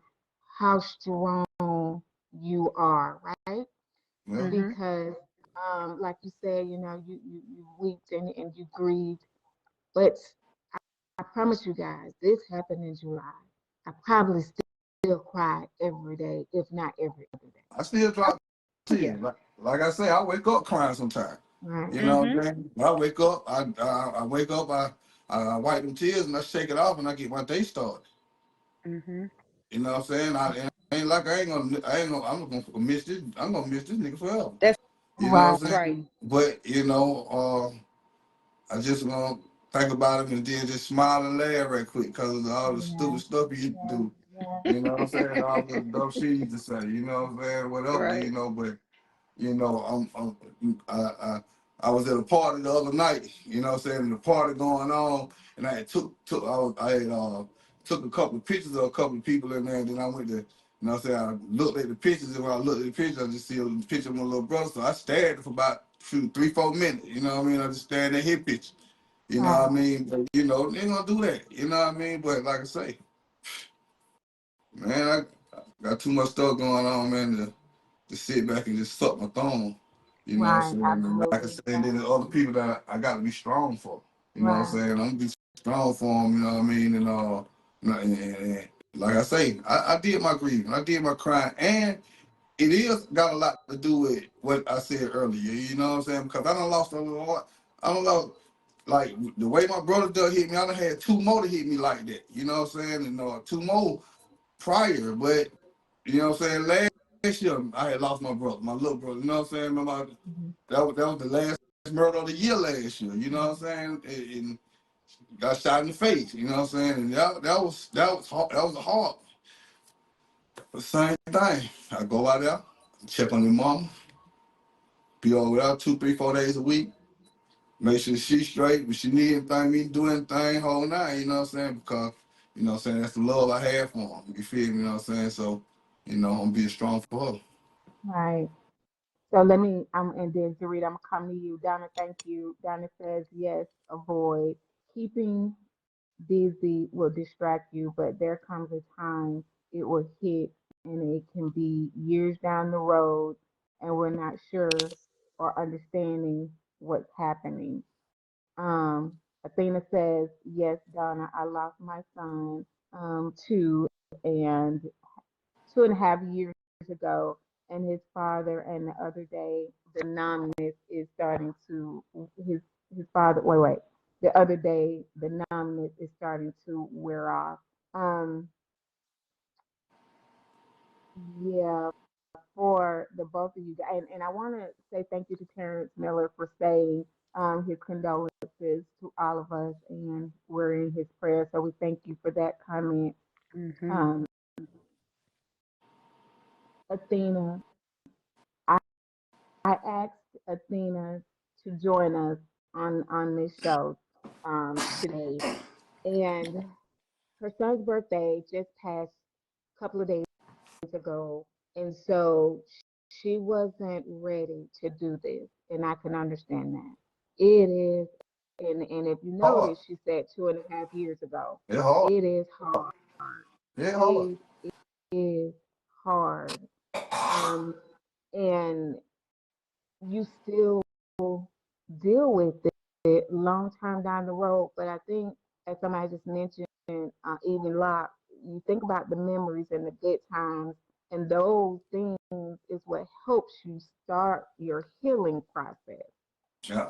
how strong you are, right? Yeah. Mm-hmm. Because, like you said, you wept and you grieved, but I promise you guys, this happened in July. I probably still cry every day, if not every other day. I still drop Oh, yeah. tears. Like I say, I wake up crying sometimes. Right. You know what Mm-hmm. I'm saying? When I wake up, I wake up, I wipe them tears and I shake it off and I get my day started. Mm-hmm. You know what I'm saying? I ain't like I'm gonna miss this. I'm gonna miss this nigga forever. That's You know Right. what I'm right. saying? But I just gonna think about him and then just smile and laugh right quick because of all the Yeah. stupid stuff he used to Yeah. do. Yeah. You know what I'm saying? All the dumb shit he used to say. You know what I'm saying? Whatever. Right. You know, but I was at a party the other night, you know what I'm saying, the party going on, and I had took a couple of pictures of a couple of people in there, and then I went to, you know what I'm saying, I looked at the pictures, and when I looked at the pictures, I just see a picture of my little brother, so I stared for about 3-4 minutes, you know what I mean, I just stared at his picture, you know what I Right. mean, but, they ain't gonna do that, you know what I mean, but like I say, man, I got too much stuff going on, man, to sit back and just suck my thumb. You know what I'm Right. saying? And like I Absolutely. said, and then the other people that I got to be strong for. You know what I'm Right. saying? I'm gonna be strong for them. You know what I mean? And like I say, I did my grieving, I did my crying, and it is got a lot to do with what I said earlier. You know what I'm saying? Because I done lost a lot. I don't know. Like the way my brother done hit me, I done had two more to hit me like that. You know what I'm saying? And two more prior, but you know what I'm saying? Last year, I had lost my brother, my little brother. You know what I'm saying? Mhm. That was the last murder of the year last year. You know what I'm saying? And got shot in the face. You know what I'm saying? And that was hard, that was a hard. But same thing. I go out there, check on your mama, be over there 2, 3, 4 days a week. Make sure she's straight. If she need anything, me do anything, whole nine. You know what I'm saying? Because you know what I'm saying, that's the love I have for him. You feel me? You know what I'm saying? So, you know, and being strong for her. Right. So let me, and then Zarita, I'm gonna come to you. Donna, thank you. Donna says, yes, avoid. Keeping busy will distract you, but there comes a time it will hit and it can be years down the road and we're not sure or understanding what's happening. Athena says, yes, Donna, I lost my son too, and 2.5 years ago, and his father, and the other day, the numbness is starting to his father. Wait. The other day, the numbness is starting to wear off. Um, yeah, for the both of you guys, and I want to say thank you to Terrence Miller for saying his condolences to all of us, and we're in his prayers. So we thank you for that comment. Mm-hmm. Um, Athena, I, I asked Athena to join us on this show today, and her son's birthday just passed a couple of days ago, and so she wasn't ready to do this, and I can understand that. It is, and if you Hard. notice, she said 2.5 years ago. It's hard. It is hard. It's hard. It is hard. Um, and you still deal with it long term down the road. But I think, as somebody just mentioned, even Locke, you think about the memories and the good times, and those things is what helps you start your healing process. Yeah.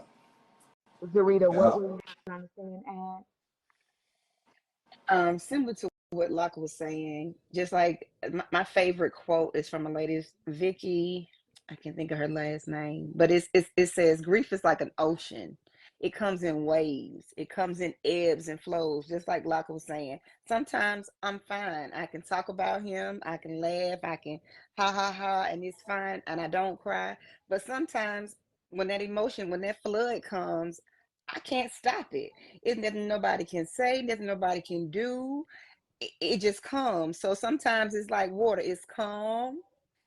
Zarita, what Yeah. were you trying to say and add? Similar to what Locke was saying, just like my favorite quote is from a lady, Vicky. I can't think of her last name, but it says grief is like an ocean. It comes in waves. It comes in ebbs and flows, just like Locke was saying. Sometimes I'm fine. I can talk about him. I can laugh. I can ha ha ha, and it's fine, and I don't cry. But sometimes when that emotion, when that flood comes, I can't stop it. It's nothing nobody can say, nothing nobody can do. It just comes. So sometimes it's like water, it's calm,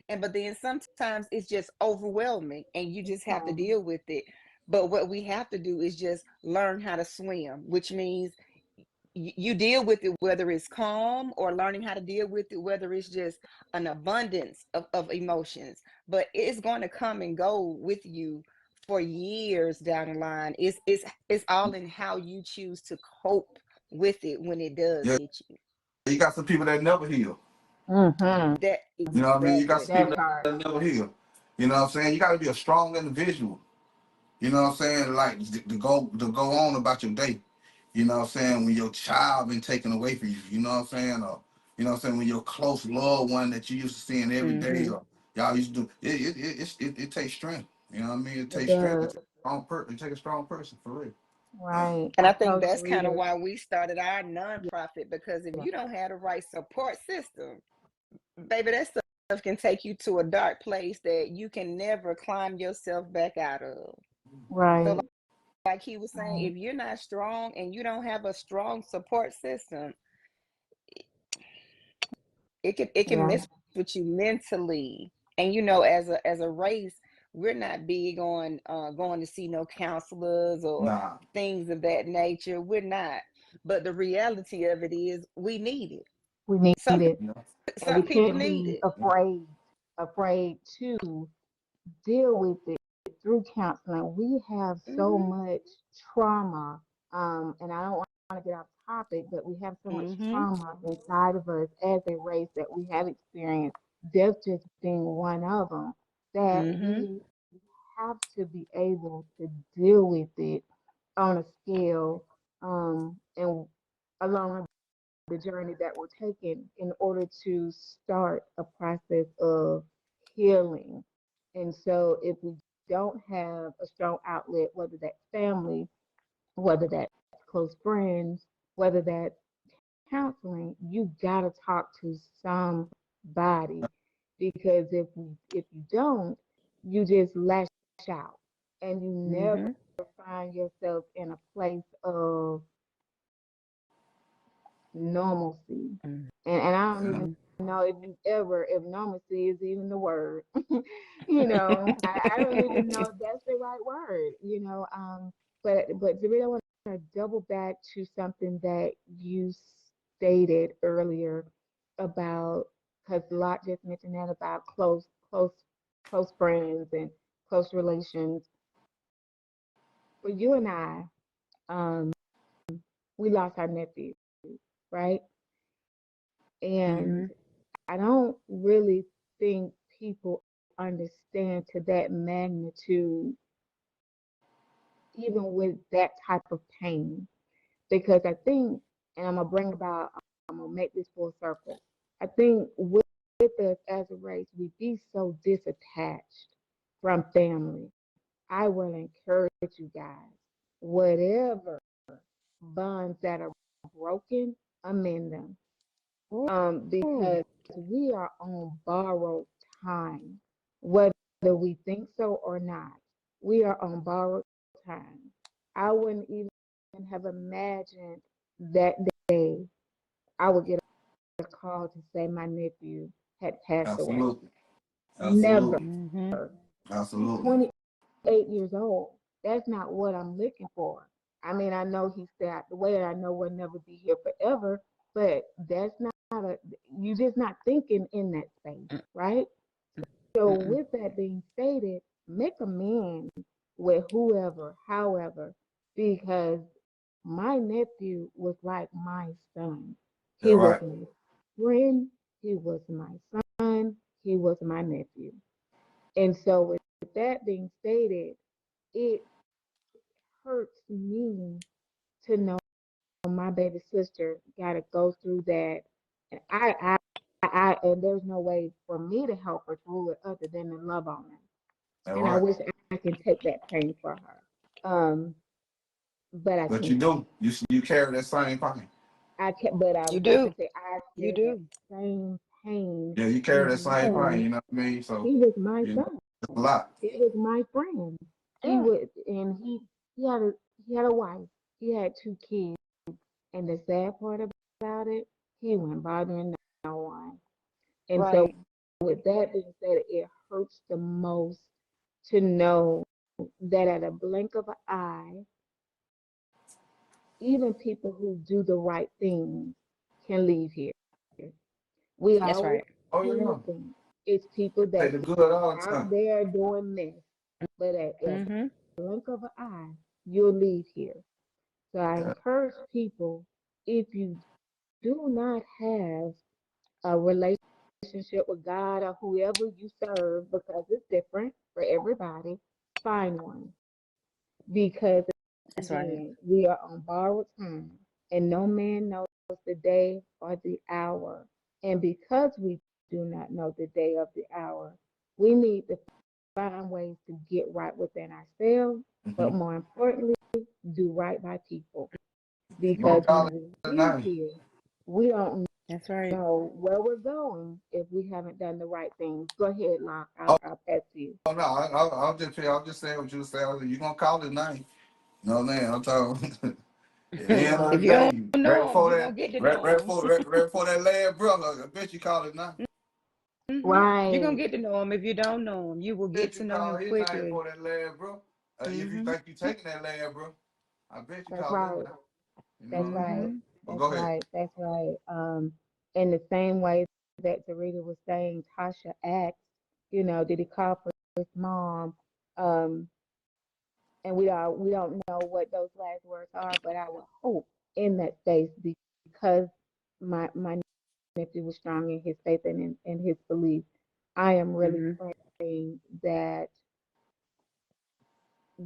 and but then sometimes it's just overwhelming, and you just have to Mhm. deal with it. But what we have to do is just learn how to swim, which means you deal with it whether it's calm, or learning how to deal with it whether it's just an abundance of emotions, but it's going to come and go with you for years down the line. It's all in how you choose to cope with it when it does Yeah. hit you. You got some people that never heal. Mhm. That You know what I mean? You got exactly. some people That's hard. that never heal. You know what I'm saying? You got to be a strong individual. You know what I'm saying? Like to go on about your day. You know what I'm saying? When your child been taken away from you. You know what I'm saying? Or you know what I'm saying? When your close loved one that you used to seeing every day, Mm-hmm. or y'all used to do it takes strength. You know what I mean? It It takes strength. It does. takes a strong person. It takes a strong person for real. Right. And I I think told that's kind of Zarita, why we started our yeah, nonprofit, because if you don't have the right support system, baby, that stuff can take you to a dark place that you can never climb yourself back out of. So, right. like he was saying, Right. if you're not strong and you don't have a strong support system, it can Yeah. mess with you mentally. And as a race, we're not big on going to see no counselors or Nah. things of that nature. We're not. But the reality of it is, we need it. We need Some it. You know? And we some people can't need be it. afraid to deal with it through counseling. We have so Mhm. much trauma, and I don't want to get off topic, but we have so much Mhm. trauma inside of us as a race that we have experienced, death just being one of them, that Mhm. we have to be able to deal with it on a scale, and along the journey that we're taking in order to start a process of healing. And so, if we don't have a strong outlet, whether that's family, whether that's close friends, whether that's counseling, you gotta talk to somebody, because if you don't, you just lash out, and you never Mhm. find yourself in a place of normalcy. And I don't Yeah. even Mhm. know if normalcy is even the word. I don't even know if that's the right word. But Zarita, I want to double back to something that you stated earlier about, because Lot just mentioned that about close friends and close relations. For you and I, um, we lost our nephew, right? And Mm-hmm. I don't really think people understand to that magnitude, even with that type of pain. Because I think, and I'm gonna make this full circle. I think with us as a race, we be so disattached from family. I will encourage you guys, whatever bonds that are broken, amend them. Ooh. Because we are on borrowed time, whether we think so or not. We are on borrowed time. I wouldn't even have imagined that day I would get a call to say my nephew had passed away. Absolutely. Never. Absolutely. Mm-hmm. He's Absolutely. 28 years old. That's not what I'm looking for. I mean, I know he stayed out the way. I know we'll never be here forever, but that's not you're just not thinking in that space, right? So, Mm-mm. with that being stated, make amends with whoever, however, because my nephew was like my son. That He was right. my friend, he was my son, he was my nephew. And so, with that being stated, it hurts me to know my baby sister got to go through that. And and there's no way for me to help her through it other than to love on her. That And I right. wish I can take that pain for her. But I But you can't. do. You carry that same pain. I can but You like I do. said, I You carry that do. same pain Yeah, you carry that same pain. because You know what I mean? So he was my you know, son. it's a lot. He was my friend. He Yeah. would, and he had a wife. He had 2 kids. And the sad part about it, he wasn't bothering no one. And so, Right. with that being said, it hurts the most to know that at a blink of an eye, even people who do the right things can leave here. We That's always right. Oh tend to yeah. think it's people Take that's the good all the out time. there doing this, but at a Mm-hmm. blink of an eye, you'll leave here. So I Yeah. encourage people, if you do not have a relationship with God or whoever you serve, because it's different for everybody, find one. Because That's right. again, we are on borrowed time, and no man knows the day or the hour. And because we do not know the day of the hour, we need to find ways to get right within ourselves, but Mm-hmm. more importantly, do right by people. You gonna Because call it when we leave tonight? here, we don't That's right. know where we're going if we haven't done the right things. Go ahead, Locke. Oh, I'll pass to you. no, I'll just say what you say. You gonna call it night? No man, I'm talking. At the end of If the you don't day, know them, you're gonna get to know them. right before that last brother, I bet you call it night. You're gonna Right. get to know him. If you don't know him, you will get Bet to you know him call his night quickly. for that last bro. If you Mm-hmm. think you taking that last bro, I bet you That's call it right. night. You know That's what I mean? right. Mm-hmm. But That's go ahead. right. That's right. In the same way that Sarita was saying, Tasha asked, did he call for his mom? Um, and we don't know what those last words are, but I would hope in that space, because my nephew was strong in his faith and in his belief. I am really Mm-hmm. praying that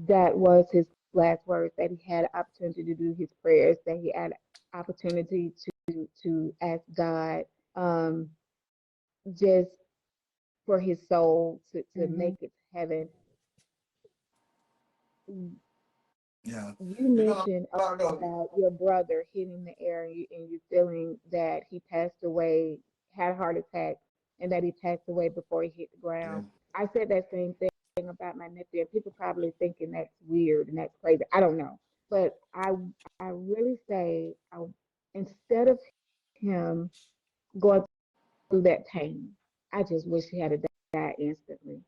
that was his last words, that he had an opportunity to do his prayers, that he had an opportunity to ask God, um, just for his soul to Mm-hmm. make it to heaven. You Yeah. You know, mentioned I know. about your brother hitting the air, and you feeling that he passed away, had a heart attack, and that he passed away before he hit the Yeah. ground. I said that same thing about my nephew, and people probably thinking that's weird and that's crazy. I don't know, but I really say, instead of him going through that pain. I just wish he had died instantly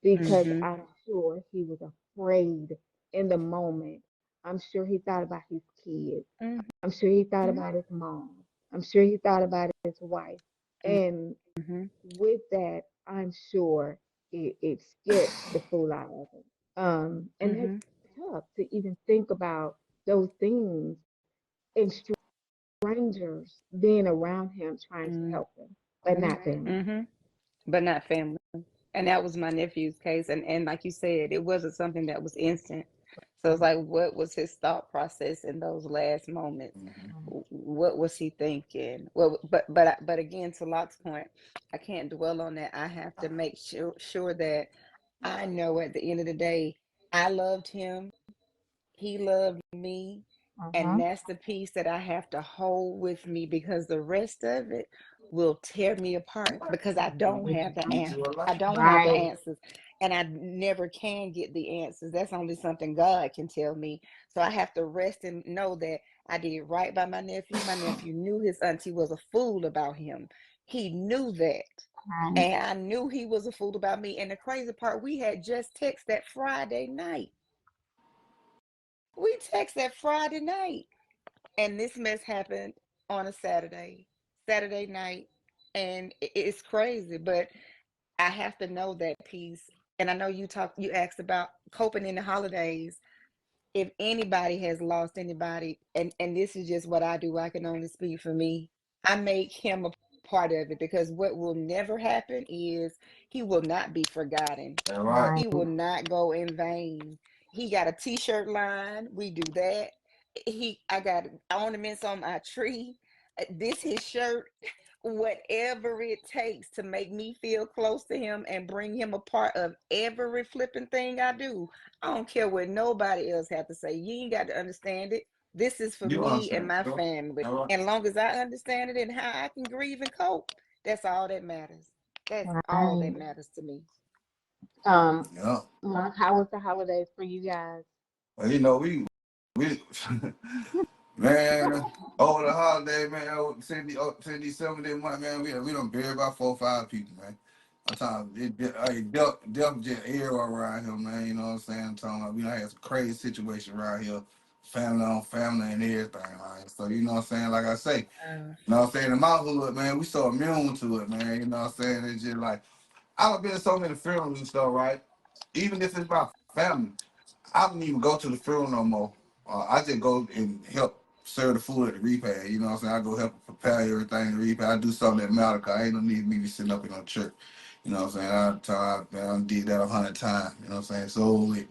because Mhm. I'm sure he was afraid in the moment. I'm sure he thought about his kids. Mhm. I'm sure he thought about his mom. I'm sure he thought about his wife. And Mhm. with that, I'm sure it scared the fool out of him. And that's Mhm. tough to even think about those things and strangers being around him trying to Mhm. help him, but not family. Mhm. But not family. And that was my nephew's case. And like you said, it wasn't something that was instant. So it's like, what was his thought process in those last moments? Mhm. What was he thinking? Well, but again, to Locke's point, I can't dwell on that. I have to make sure that I know at the end of the day, I loved him, he loved me, and Uh-huh. that's the piece that I have to hold with me because the rest of it will tear me apart because I don't have the answer. I don't have the Right. answers, and I never can get the answers. That's only something God can tell me. So I have to rest and know that I did right by my nephew. My nephew knew his auntie was a fool about him. He knew that. Right. And I knew he was a fool about me. And the crazy part, we had just text that Friday night. We text that Friday night. And this mess happened on a Saturday night. And it's crazy, but I have to know that piece. And I know you asked about coping in the holidays. If anybody has lost anybody, and this is just what I do, I can only speak for me. I make him a part of it because what will never happen is he will not be forgotten. All right. Right. He will not go in vain. He got a t-shirt line. We do that. I got ornaments on my tree. This his shirt. Whatever it takes to make me feel close to him and bring him a part of every flipping thing I do. I don't care what nobody else have to say. You ain't got to understand it. This is for You know what I'm me and saying? my All family. right. And long as I understand it and how I can grieve and cope, that's all that matters. That's all that Right. matters to me. Um, Yeah. Mark, how was the holidays for you guys? Well, we man, over the holiday, man, since December this month, man, we done buried about 4 or 5 people, man. I'm talking death just era around here, man. You know what I'm saying? I'm talking about we done had some crazy situation around here, family on family and everything. Right? So you know what I'm saying? Like I say, Uh, you know what I'm saying? In my hood, man, we so immune to it, man. You know what I'm saying? It's just like I've been to so many funerals and stuff, right? Even if it's about family. I don't even go to the funeral no more. I just go and help serve the food at the repast. You know what I'm saying? I go help prepare everything at the repast. I do something that matters. Cause I ain't no need me to be sitting up in no church. You know what I'm saying? I did that 100 times. You know what I'm saying? So, you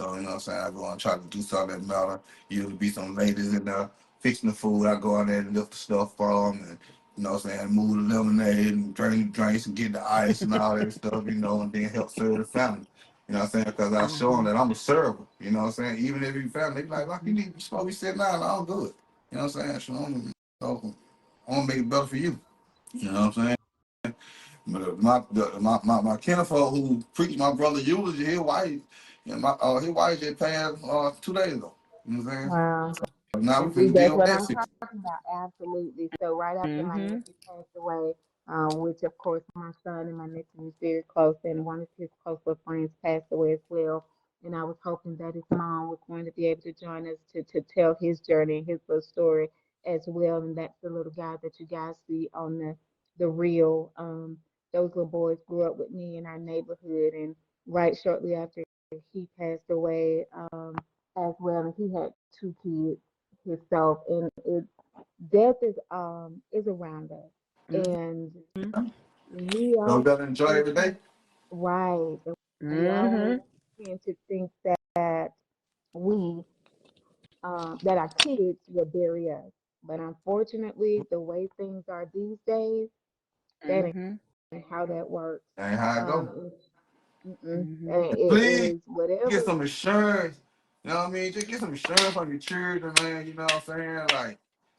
know what I'm saying? I go and try to do something that matters. Usually be some ladies in there fixing the food. I go out there and lift the stuff for them and, you know what I'm saying, move the lemonade and drain the drinks and get the ice and all that stuff, you know, and then help serve the family. You know what I'm saying? Because I show them mhm, that I'm a server. You know what I'm saying? Even if you family, they be like, you mhm, need, you supposed to be sitting down. I'm good. You know what I'm saying? So I want to make it better for you. You know what I'm saying? But my kinfolk who preached my brother eulogy, his wife, his wife just passed 2 days ago. You know what I'm saying? Wow. So now And we see, finna that's deal with what that I'm situation. talking about. Absolutely. So right after my mhm, nephew passed away, which of course my son and my nephew was very close, and one of his closer friends passed away as well. And I was hoping that his mom was going to be able to join us to tell his journey and his little story as well. And that's the little guy that you guys see on the reel. Those little boys grew up with me in our neighborhood, and right shortly after he passed away, as well, and he had 2 kids himself, and death is around us, mhm, and we So we always better enjoy every day. tend, right, we always mhm. tend to think that we that our kids will bury us, but unfortunately, the way things are these days, that Mhm. ain't how that works. That ain't how it go. Mhm. It Please is get whatever. some insurance. You know what I mean? Just get some insurance on your children, man. You know what I'm saying? Like,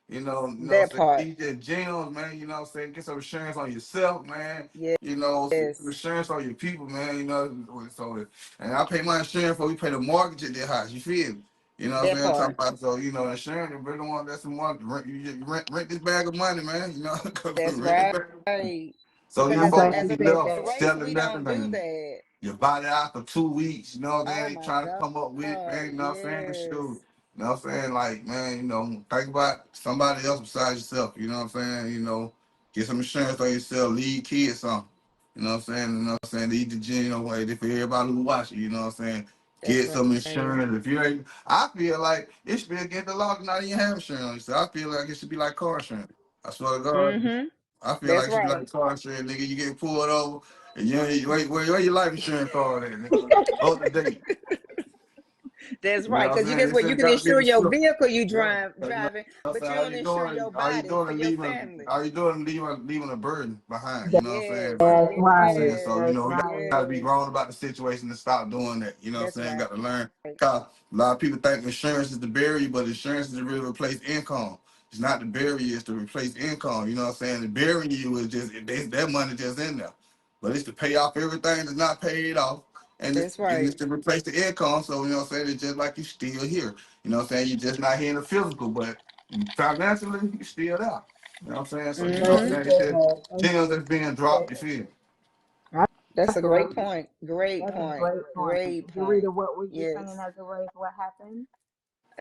you know what That I'm saying? part. These just gems, man. You know what I'm saying? Get some insurance on yourself, man. Yes. You know, some insurance on your people, man. You know, so and I pay my insurance for we pay the mortgage at their house. You feel me? You know what I'm That saying? I'm talking part. about, so, you know, insurance, if really want that's some money, rent this bag of money, man. You know, That's rent this right. bag. So Because you I'm as a folks glad as you a be said left that. race, selling we nothing don't do and that. your body out for 2 weeks, you know what Oh I'm saying? my Trying to come up with it, God. man, you know what I'm saying? Shoot. Yes. You know what I'm saying? Like, man, you know, think about somebody else besides yourself, you know what I'm saying? You know, get some insurance on yourself, leave kids something. You know what I'm saying? You know what I'm saying? Leave the gym, you know, for everybody who watch it, you know what I'm saying? That's Get some right. insurance. If you ain't, I feel like it should be against the law to not even have insurance on yourself. I feel like it should be like car insurance. I swear to God. Mm-hmm. I feel like That's it should be right. like car insurance, nigga. You get pulled over and you ain't, where your life insurance card at, nigga? Hold the date. That's You know right. what I'm Because you saying? guess This what? You ain't can got to be insure the your slip. vehicle you Yeah. You know driving, what I'm but saying? you All don't you insure doing, your body for your family. all you doing leaving a burden behind. You know what I'm saying? Yes. Like, That's you know what I'm right. saying? So, you Yes. That's know, we right. gotta be Yes. grown about the situation and stop doing that. You know what I'm That's saying? right. Got to learn. 'Cause a lot of people think insurance is the barrier, but insurance is to really replace income. It's not the barrier, it's to replace income. You know what I'm saying? The barrier you is just that money just in there. But it's to pay off everything that's not paid off. That's And right. it's to replace the income. So, you know what I'm saying? It's just like you still here. You know what I'm saying? You're just not here in the physical, but financially, you still there. You know what I'm saying? So, I'm you know what glad I'm Mm-hmm. you saying? It's said just that. Thank gems you. that's being dropped, you feel? That's a great Absolutely. point. Great That's a point. great point. Great point. Dorita, what were you saying Yes. as a raise? What happened?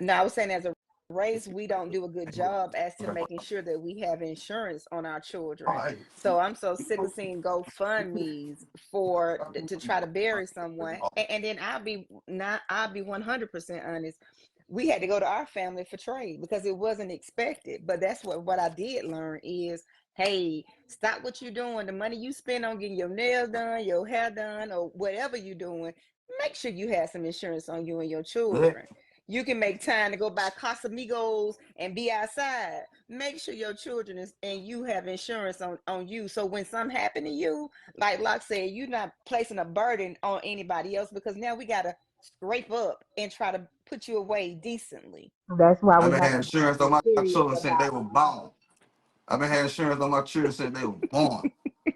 No, I was saying as a race, we don't do a good job as to making sure that we have insurance on our All children. right. So I'm so sick of seeing GoFundMe's for to try to bury someone. And then I'll be 100% honest. We had to go to our family for trade because it wasn't expected. But that's what I did learn is, hey, stop what you're doing. The money you spend on getting your nails done, your hair done, or whatever you're doing, make sure you have some insurance on you and your children. You can make time to go buy Casamigos and be outside. Make sure your children and you have insurance on you. So when something happen to you, like Locke said, you're not placing a burden on anybody else because now we gotta scrape up and try to put you away decently. That's why I've we been have having to insurance on be my serious children since they about were life. born. I've been having insurance on my children since they were born.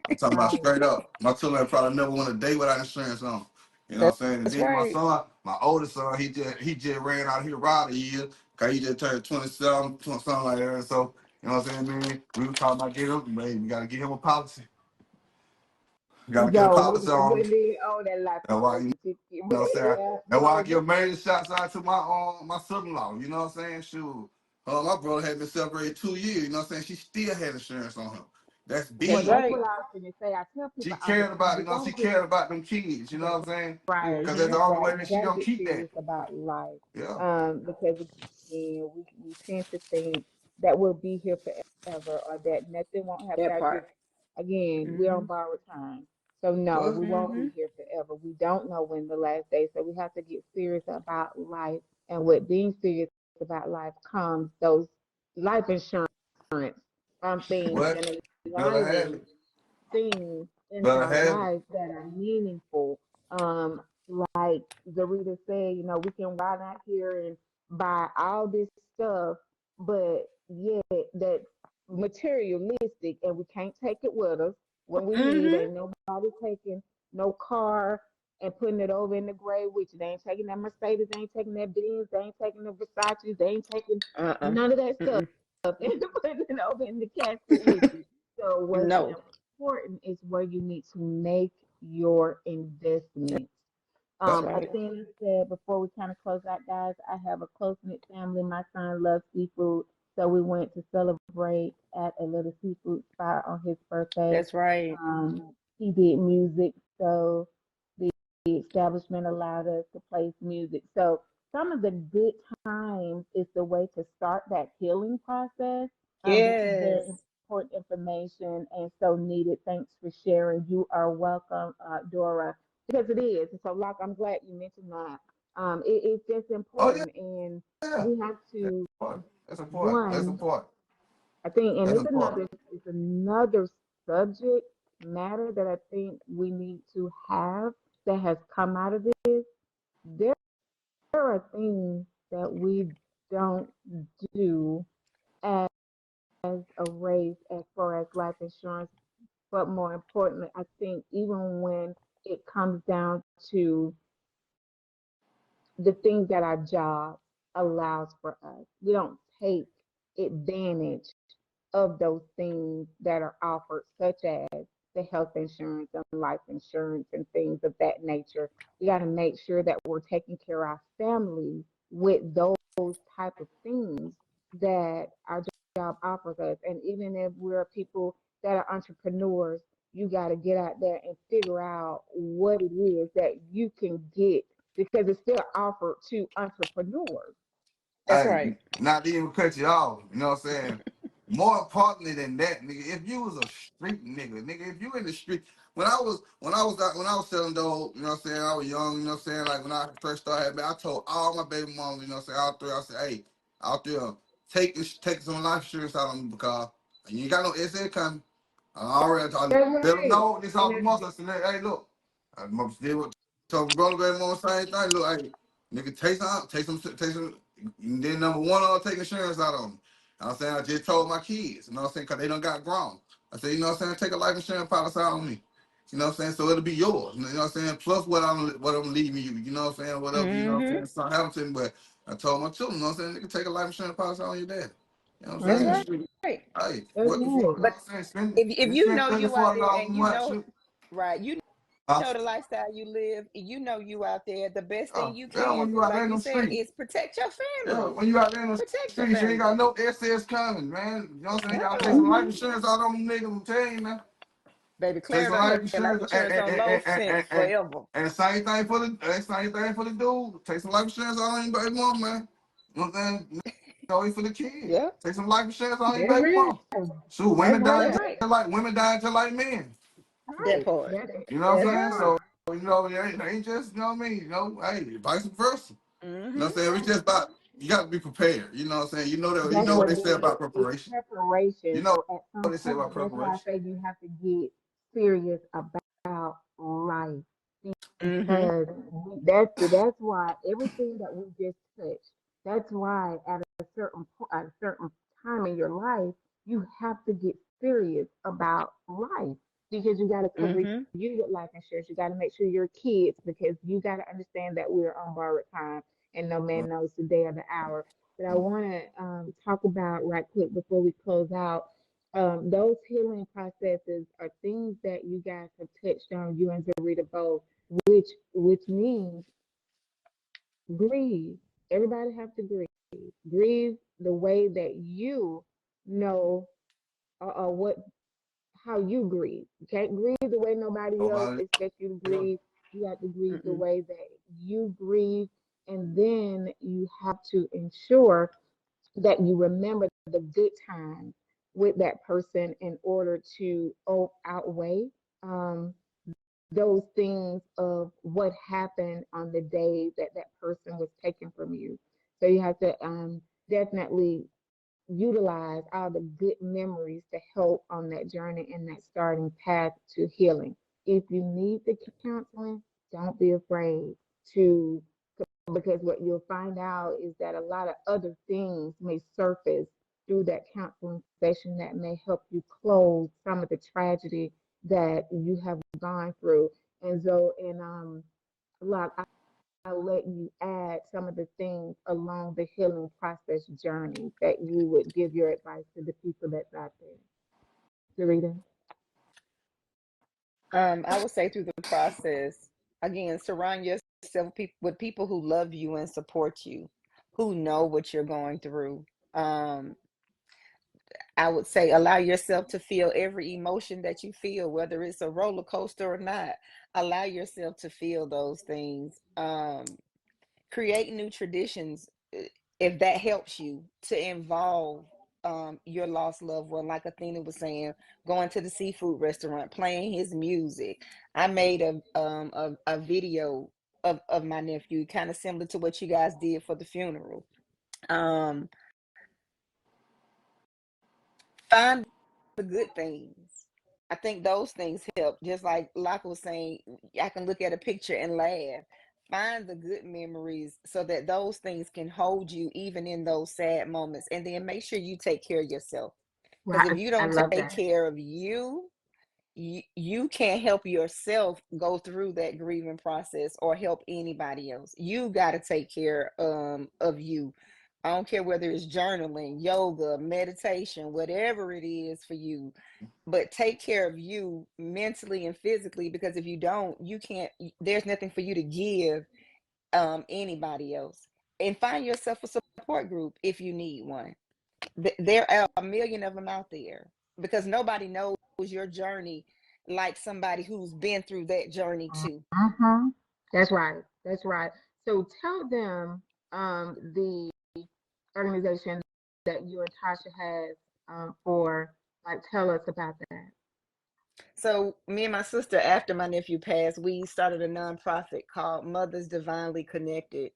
I'm talking about Right. straight up. My children probably never went a day without insurance on. You know what That's, I'm saying? And that's then my right. son, my oldest son, he just ran out here around a year because he just turned 27, something like that. So, you know what I'm saying, man? We were talking about getting him, man, we gotta get him a policy. We gotta get a Yo, policy on him. when they own that life That's why insurance ticket, know what I'm saying? yeah, That's why I yo, give major shots out to my sister-in-law. You know what I'm saying? Shoot. My brother had been separated 2 years. You know what I'm saying? She still had insurance on him. That's well, That's big. that's what right. I was going to say. I tell She people all the cared time, about, we you know, got she to get cared about them kids. You know what I'm saying? right. Because that's Mm-hmm. the only way We that she got to gonna get keep that. serious about life. Yeah. Because again, we tend to think that we'll be here forever or that nothing won't happen. That I part. just, again, we're on Mm-hmm. borrowed time. So no, What? we won't Mm-hmm. be here forever. We don't know when the last day. So we have to get serious about life. And with being serious about life comes those life insurance things What? and Better have aligning it. things in Better our have it. lives that are meaningful. Um, like Zarita said, we can ride out here and buy all this stuff, but yet that's materialistic and we can't take it with us when we leave. Mm-hmm. Ain't nobody taking no car and putting it over in the grave, which they ain't taking that Mercedes, they ain't taking that Benz, they ain't taking the Versace, they ain't taking Uh-uh. none of that stuff Mm-mm. and putting it over in the casket with you. So what's No. important is where you need to make your investments. That's A right. thing said before we kind of close out, guys, I have a close knit family. My son loves seafood. So we went to celebrate at a little seafood spot on his birthday. That's right. He did music, so the establishment allowed us to play music. So some of the good times is the way to start that healing process. This is very Yes. important information and so needed. Thanks for sharing. You are welcome, Dora, because it is. And so, like, I'm glad you mentioned that. It's just Oh yeah, important, and yeah. we have That's to important. That's important. That's one. important. I think, and That's important. it's another subject matter that I think we need to have that has come out of this. There are things that we don't do as a race as far as life insurance, but more importantly, I think even when it comes down to the things that are jobs. allows for us. We don't take advantage of those things that are offered, such as the health insurance and life insurance and things of that nature. We got to make sure that we're taking care of our family with those type of things that our job offers us. And even if we're people that are entrepreneurs, you got to get out there and figure out what it is that you can get because it's still offered to entrepreneurs. That's Hey, right. not to even cut you off, you know what I'm saying? More importantly than that, nigga, if you was a street nigga, if you in the street, when I was selling dope, you know what I'm saying, I was young, you know what I'm saying, like when I first started, I told all my baby moms, you know what I'm saying, out there, I said, hey, out there, take some life insurance out on me because you ain't got no SA coming. I already told That's let them right. know this And off the muscle. I said, hey, look, I did what told brother baby mom same thing. Look, hey, nigga, take some. And then number one, I'll take insurance out on them. I'm saying I just told my kids, you know what I'm saying, because they done got grown. I said, you know what I'm saying, take a life insurance policy out on me. You know what I'm saying? So it'll be yours. You know what I'm saying? Plus what I'm leaving you, you know what I'm saying? Whatever, you know what I'm Mm-hmm. saying? Something happened to me, but I told my children, you know what I'm saying, nigga, take a life insurance policy on your dad. You know what I'm That's saying? Yeah, right. Shoot. Hey, that's what the fuck, right. you know But what I'm saying? Spend if you you spend know $30, you out there $40 a and you month, know, shoot. right, you Huh? know the lifestyle you live, you know you out there, the best thing you Yeah, can when do, you out there like in you them said, streets. is protect your Yeah, family. when you out there in the Protect your streets, you ain't got family. no SS coming, man. You know what I'm saying? Y'all take No. some life Mhm. insurance out on them niggas, I'm telling you, man. Baby, Take Claire some done life had life insurance insurance on low since forever. and same thing for the dude. Take some life insurance out on your baby mom, man. You know what I'm saying? No, for the kid. Yeah, Take some life insurance on your That's baby real. mom. Shoot, That's women real. dying that's just right. like men. That Right. part. That's You know what that I'm saying? Yeah. part. So you know, it ain't just, you know what I mean? You know, hey, vice versa. You know Mm-hmm. what I'm saying? It's just about you gotta be prepared. You know what I'm saying? You That's know what what they it say is. about It's preparation. You preparation. know So at what some they say about point, that's why I preparation. say you have to get serious about life Mm-hmm. because that's why everything that we just touched. That's why at a certain time in your life, you have to get serious about life because you got to cover Mm-hmm. you with life insurance. You got to make sure your kids because you got to understand that we're on borrowed time and no man knows the day or the hour. But I want to talk about right quick before we close out. Those healing processes are things that you guys have touched on, you and Zarita both, which means grieve. Everybody have to grieve. Grieve the way that you know what how you grieve. You can't grieve the way nobody else Nobody expects you to else. grieve. You have to grieve the Mm-mm. way that you grieve, and then you have to ensure that you remember the good times with that person in order to outweigh um, those things of what happened on the day that that person was taken from you. So you have to definitely utilize all the good memories to help on that journey and that starting path to healing. If you need the counseling, don't be afraid to because what you'll find out is that a lot of other things may surface through that counseling session that may help you close some of the tragedy that you have gone through. And so, like I'll let you add some of the things along the healing process journey that you would give your advice to the people that's out there. Sarita? I would say through the process, again, surround yourself with people who love you and support you, who know what you're going through. Um, I would say allow yourself to feel every emotion that you feel, whether it's a roller coaster or not. Allow yourself to feel those things. Create new traditions if that helps you to involve your lost loved one. Like Athena was saying, going to the seafood restaurant, playing his music. I made a video of my nephew, kind of similar to what you guys did for the funeral. Um, find the good things. I think those things help. Just like Locke was saying, I can look at a picture and laugh. Find the good memories so that those things can hold you even in those sad moments. And then make sure you take care of yourself. Because if Right. you I don't love take that. care of you, you can't help yourself go through that grieving process or help anybody else. You got to take care of you. I don't care whether it's journaling, yoga, meditation, whatever it is for you, but take care of you mentally and physically, because if you don't, you can't, there's nothing for you to give anybody else. And find yourself a support group if you need one. There are a million of them out there, because nobody knows your journey like somebody who's been through that journey too. Uh-huh. That's right. That's right. So tell them the organization that you and Tasha has for, like, tell us about that. So me and my sister, after my nephew passed, we started a nonprofit called Mothers Divinely Connected.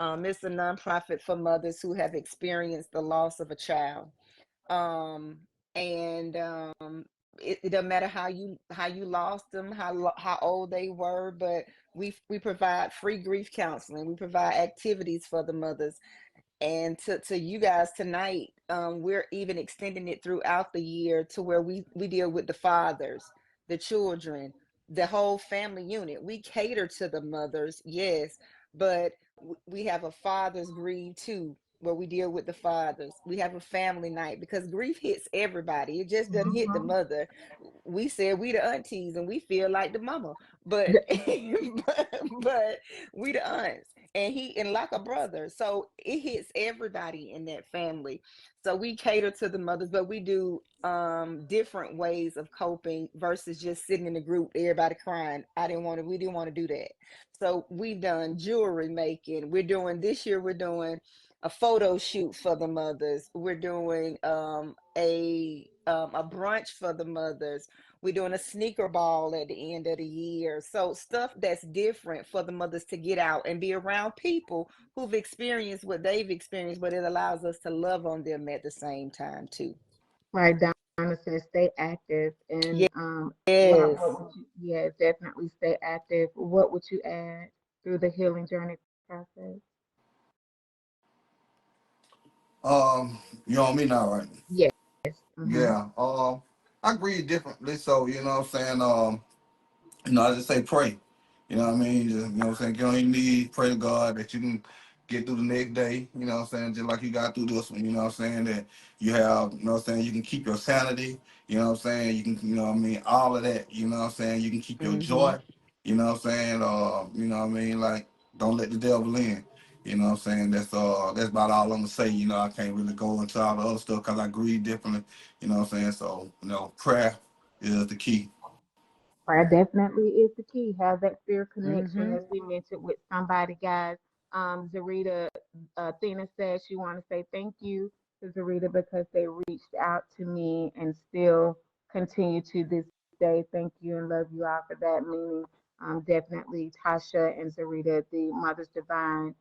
It's a nonprofit for mothers who have experienced the loss of a child. um and it doesn't matter how you lost them, how old they were, but we provide free grief counseling, we provide activities for the mothers. And to you guys tonight, we're even extending it throughout the year to where we deal with the fathers, the children, the whole family unit. We cater to the mothers, yes, but we have a fathers grieve too, where we deal with the fathers. We have a family night, because grief hits everybody, it just doesn't hit the Mhm. mother. We said we the aunties and we feel like the mama, but Th- but we the aunts, and like a brother, so it hits everybody in that family. So we cater to the mothers, but we do different ways of coping versus just sitting in the group everybody crying. We didn't want to do that. So we've done jewelry making. We're doing this year, we're doing a photo shoot for the mothers. We're doing a brunch for the mothers. We're doing a sneaker ball at the end of the year. So stuff that's different for the mothers to get out and be around people who've experienced what they've experienced, but it allows us to love on them at the same time too. Right, Donna says stay active. And Yes. what would you, yeah, definitely stay active. What would you add through the healing journey process? You know me now, right? Yes. Mm-hmm. Yeah. I agree differently. So you know what I'm saying. I just say pray. You know what I mean? Just, you know what I'm saying? Get on your knees, pray to God that you can get through the next day. You know what I'm saying? Just like you got through this one. You know what I'm saying? That you have, you know what I'm saying? You can keep your sanity. You know what I'm saying? You can, you know what I mean? All of that. You know what I'm saying? You can keep your Mm-hmm. joy. You know what I'm saying? You know what I mean? Like, don't let the devil in. You know what I'm saying? That's about all I'm gonna say. You know, I can't really go into all the other stuff because I grieve differently. You know what I'm saying? So, prayer is the key. Prayer definitely is the key. Have that spirit connection, Mm-hmm. as we mentioned, with somebody, guys. Zarita, Athena says she want to say thank you to Zarita because they reached out to me and still continue to this day. Thank you and love you all for that. Meaning, definitely Tasha and Zarita, the Mothers Divine.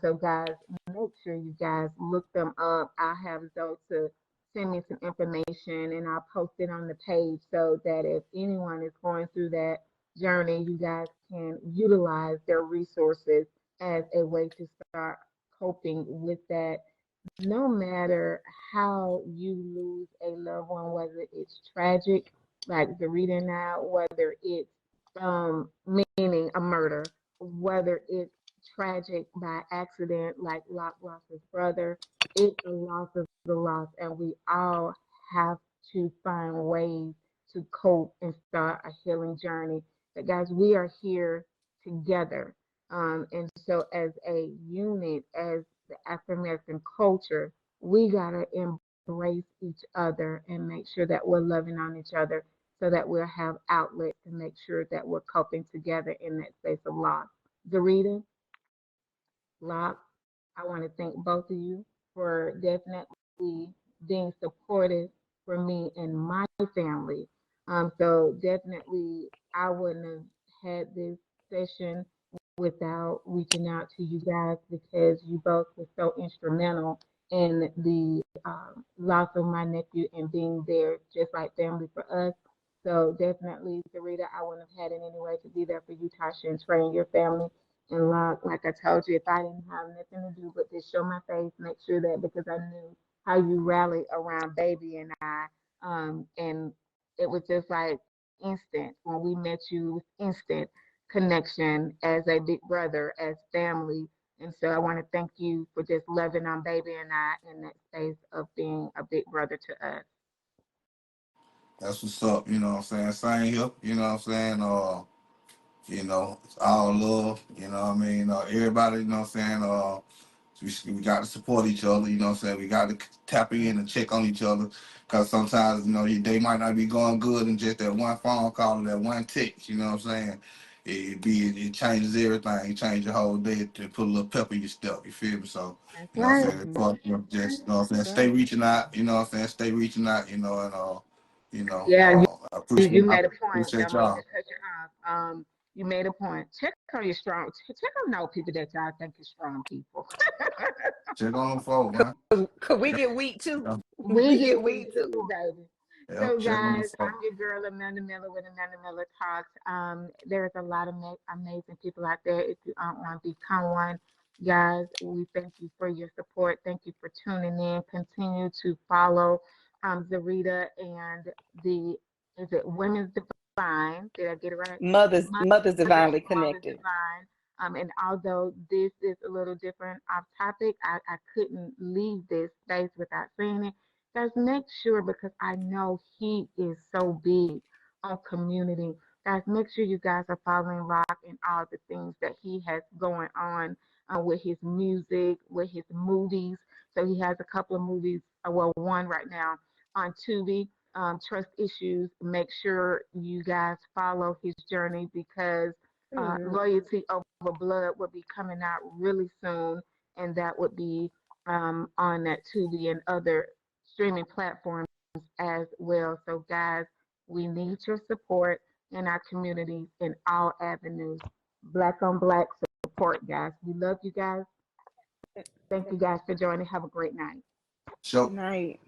So, guys, make sure you guys look them up. I have those to send me some information and I'll post it on the page so that if anyone is going through that journey, you guys can utilize their resources as a way to start coping with that. No matter how you lose a loved one, whether it's tragic, like the reading now, whether it's meaning a murder, whether it's tragic by accident, like Locke lost his brother, it's a loss of the loss, and we all have to find ways to cope and start a healing journey. But guys, we are here together. And so, as a unit, as the African American culture, we got to embrace each other and make sure that we're loving on each other so that we'll have outlets to make sure that we're coping together in that space of loss. Zarita, Locke, I want to thank both of you for definitely being supportive for me and my family. So definitely, I wouldn't have had this session without reaching out to you guys because you both were so instrumental in the loss of my nephew and being there just like family for us. So definitely, Sarita, I wouldn't have had it any way to be there for you, Tasha, and train your family. And like I told you, if I didn't have nothing to do but just show my face, make sure that because I knew how you rallied around baby and I, and it was just like instant. When we met you, it was instant connection as a big brother, as family. And so I want to thank you for just loving on baby and I in that space of being a big brother to us. That's what's up. You know what I'm saying? Same here. You know what I'm saying? It's all love. You know what I mean? Everybody. You know what I'm saying? We got to support each other. You know what I'm saying? We got to tap in and check on each other because sometimes they might not be going good in just that one phone call or that one text. You know what I'm saying? It changes everything. It changes your whole day to put a little pep in your step. You feel me? So That's you know what I'm right. saying? Mhm. Fuck, just you know what I'm saying? That's Stay right. reaching out. You know what I'm saying? Stay reaching out. Yeah, I you appreciate made a point. appreciate Don't mean to y'all. cut you off. You made a point. Check on your strong. Check on those people that y'all think is strong people. Check on them folks, man. Could we get weak too? Yeah, We We get get weak weak too. too, baby. yeah, So, check on them guys, I'm folks. your girl, Amanda Miller with Amanda Miller Talks. There's a lot of amazing people out there. If you want to become one, guys, we thank you for your support. Thank you for tuning in. Continue to follow Zarita and the, is it Women's Divine? Did I get it right? Mothers divinely Mother connected. Divine. And although this is a little different off topic, I couldn't leave this space without saying it. Guys, make sure because I know he is so big on community. Guys, make sure you guys are following Rock and all the things that he has going on with his music, with his movies. So he has a couple of movies, well, one right now on Tubi, Trust Issues. Make sure you guys follow his journey because Mhm. Loyalty Over Blood will be coming out really soon, and that would be on that Tubi and other streaming platforms as well. So, guys, we need your support in our communities in all avenues. Black on Black support, guys. We love you guys. Thank you guys for joining. Have a great night. Good So night.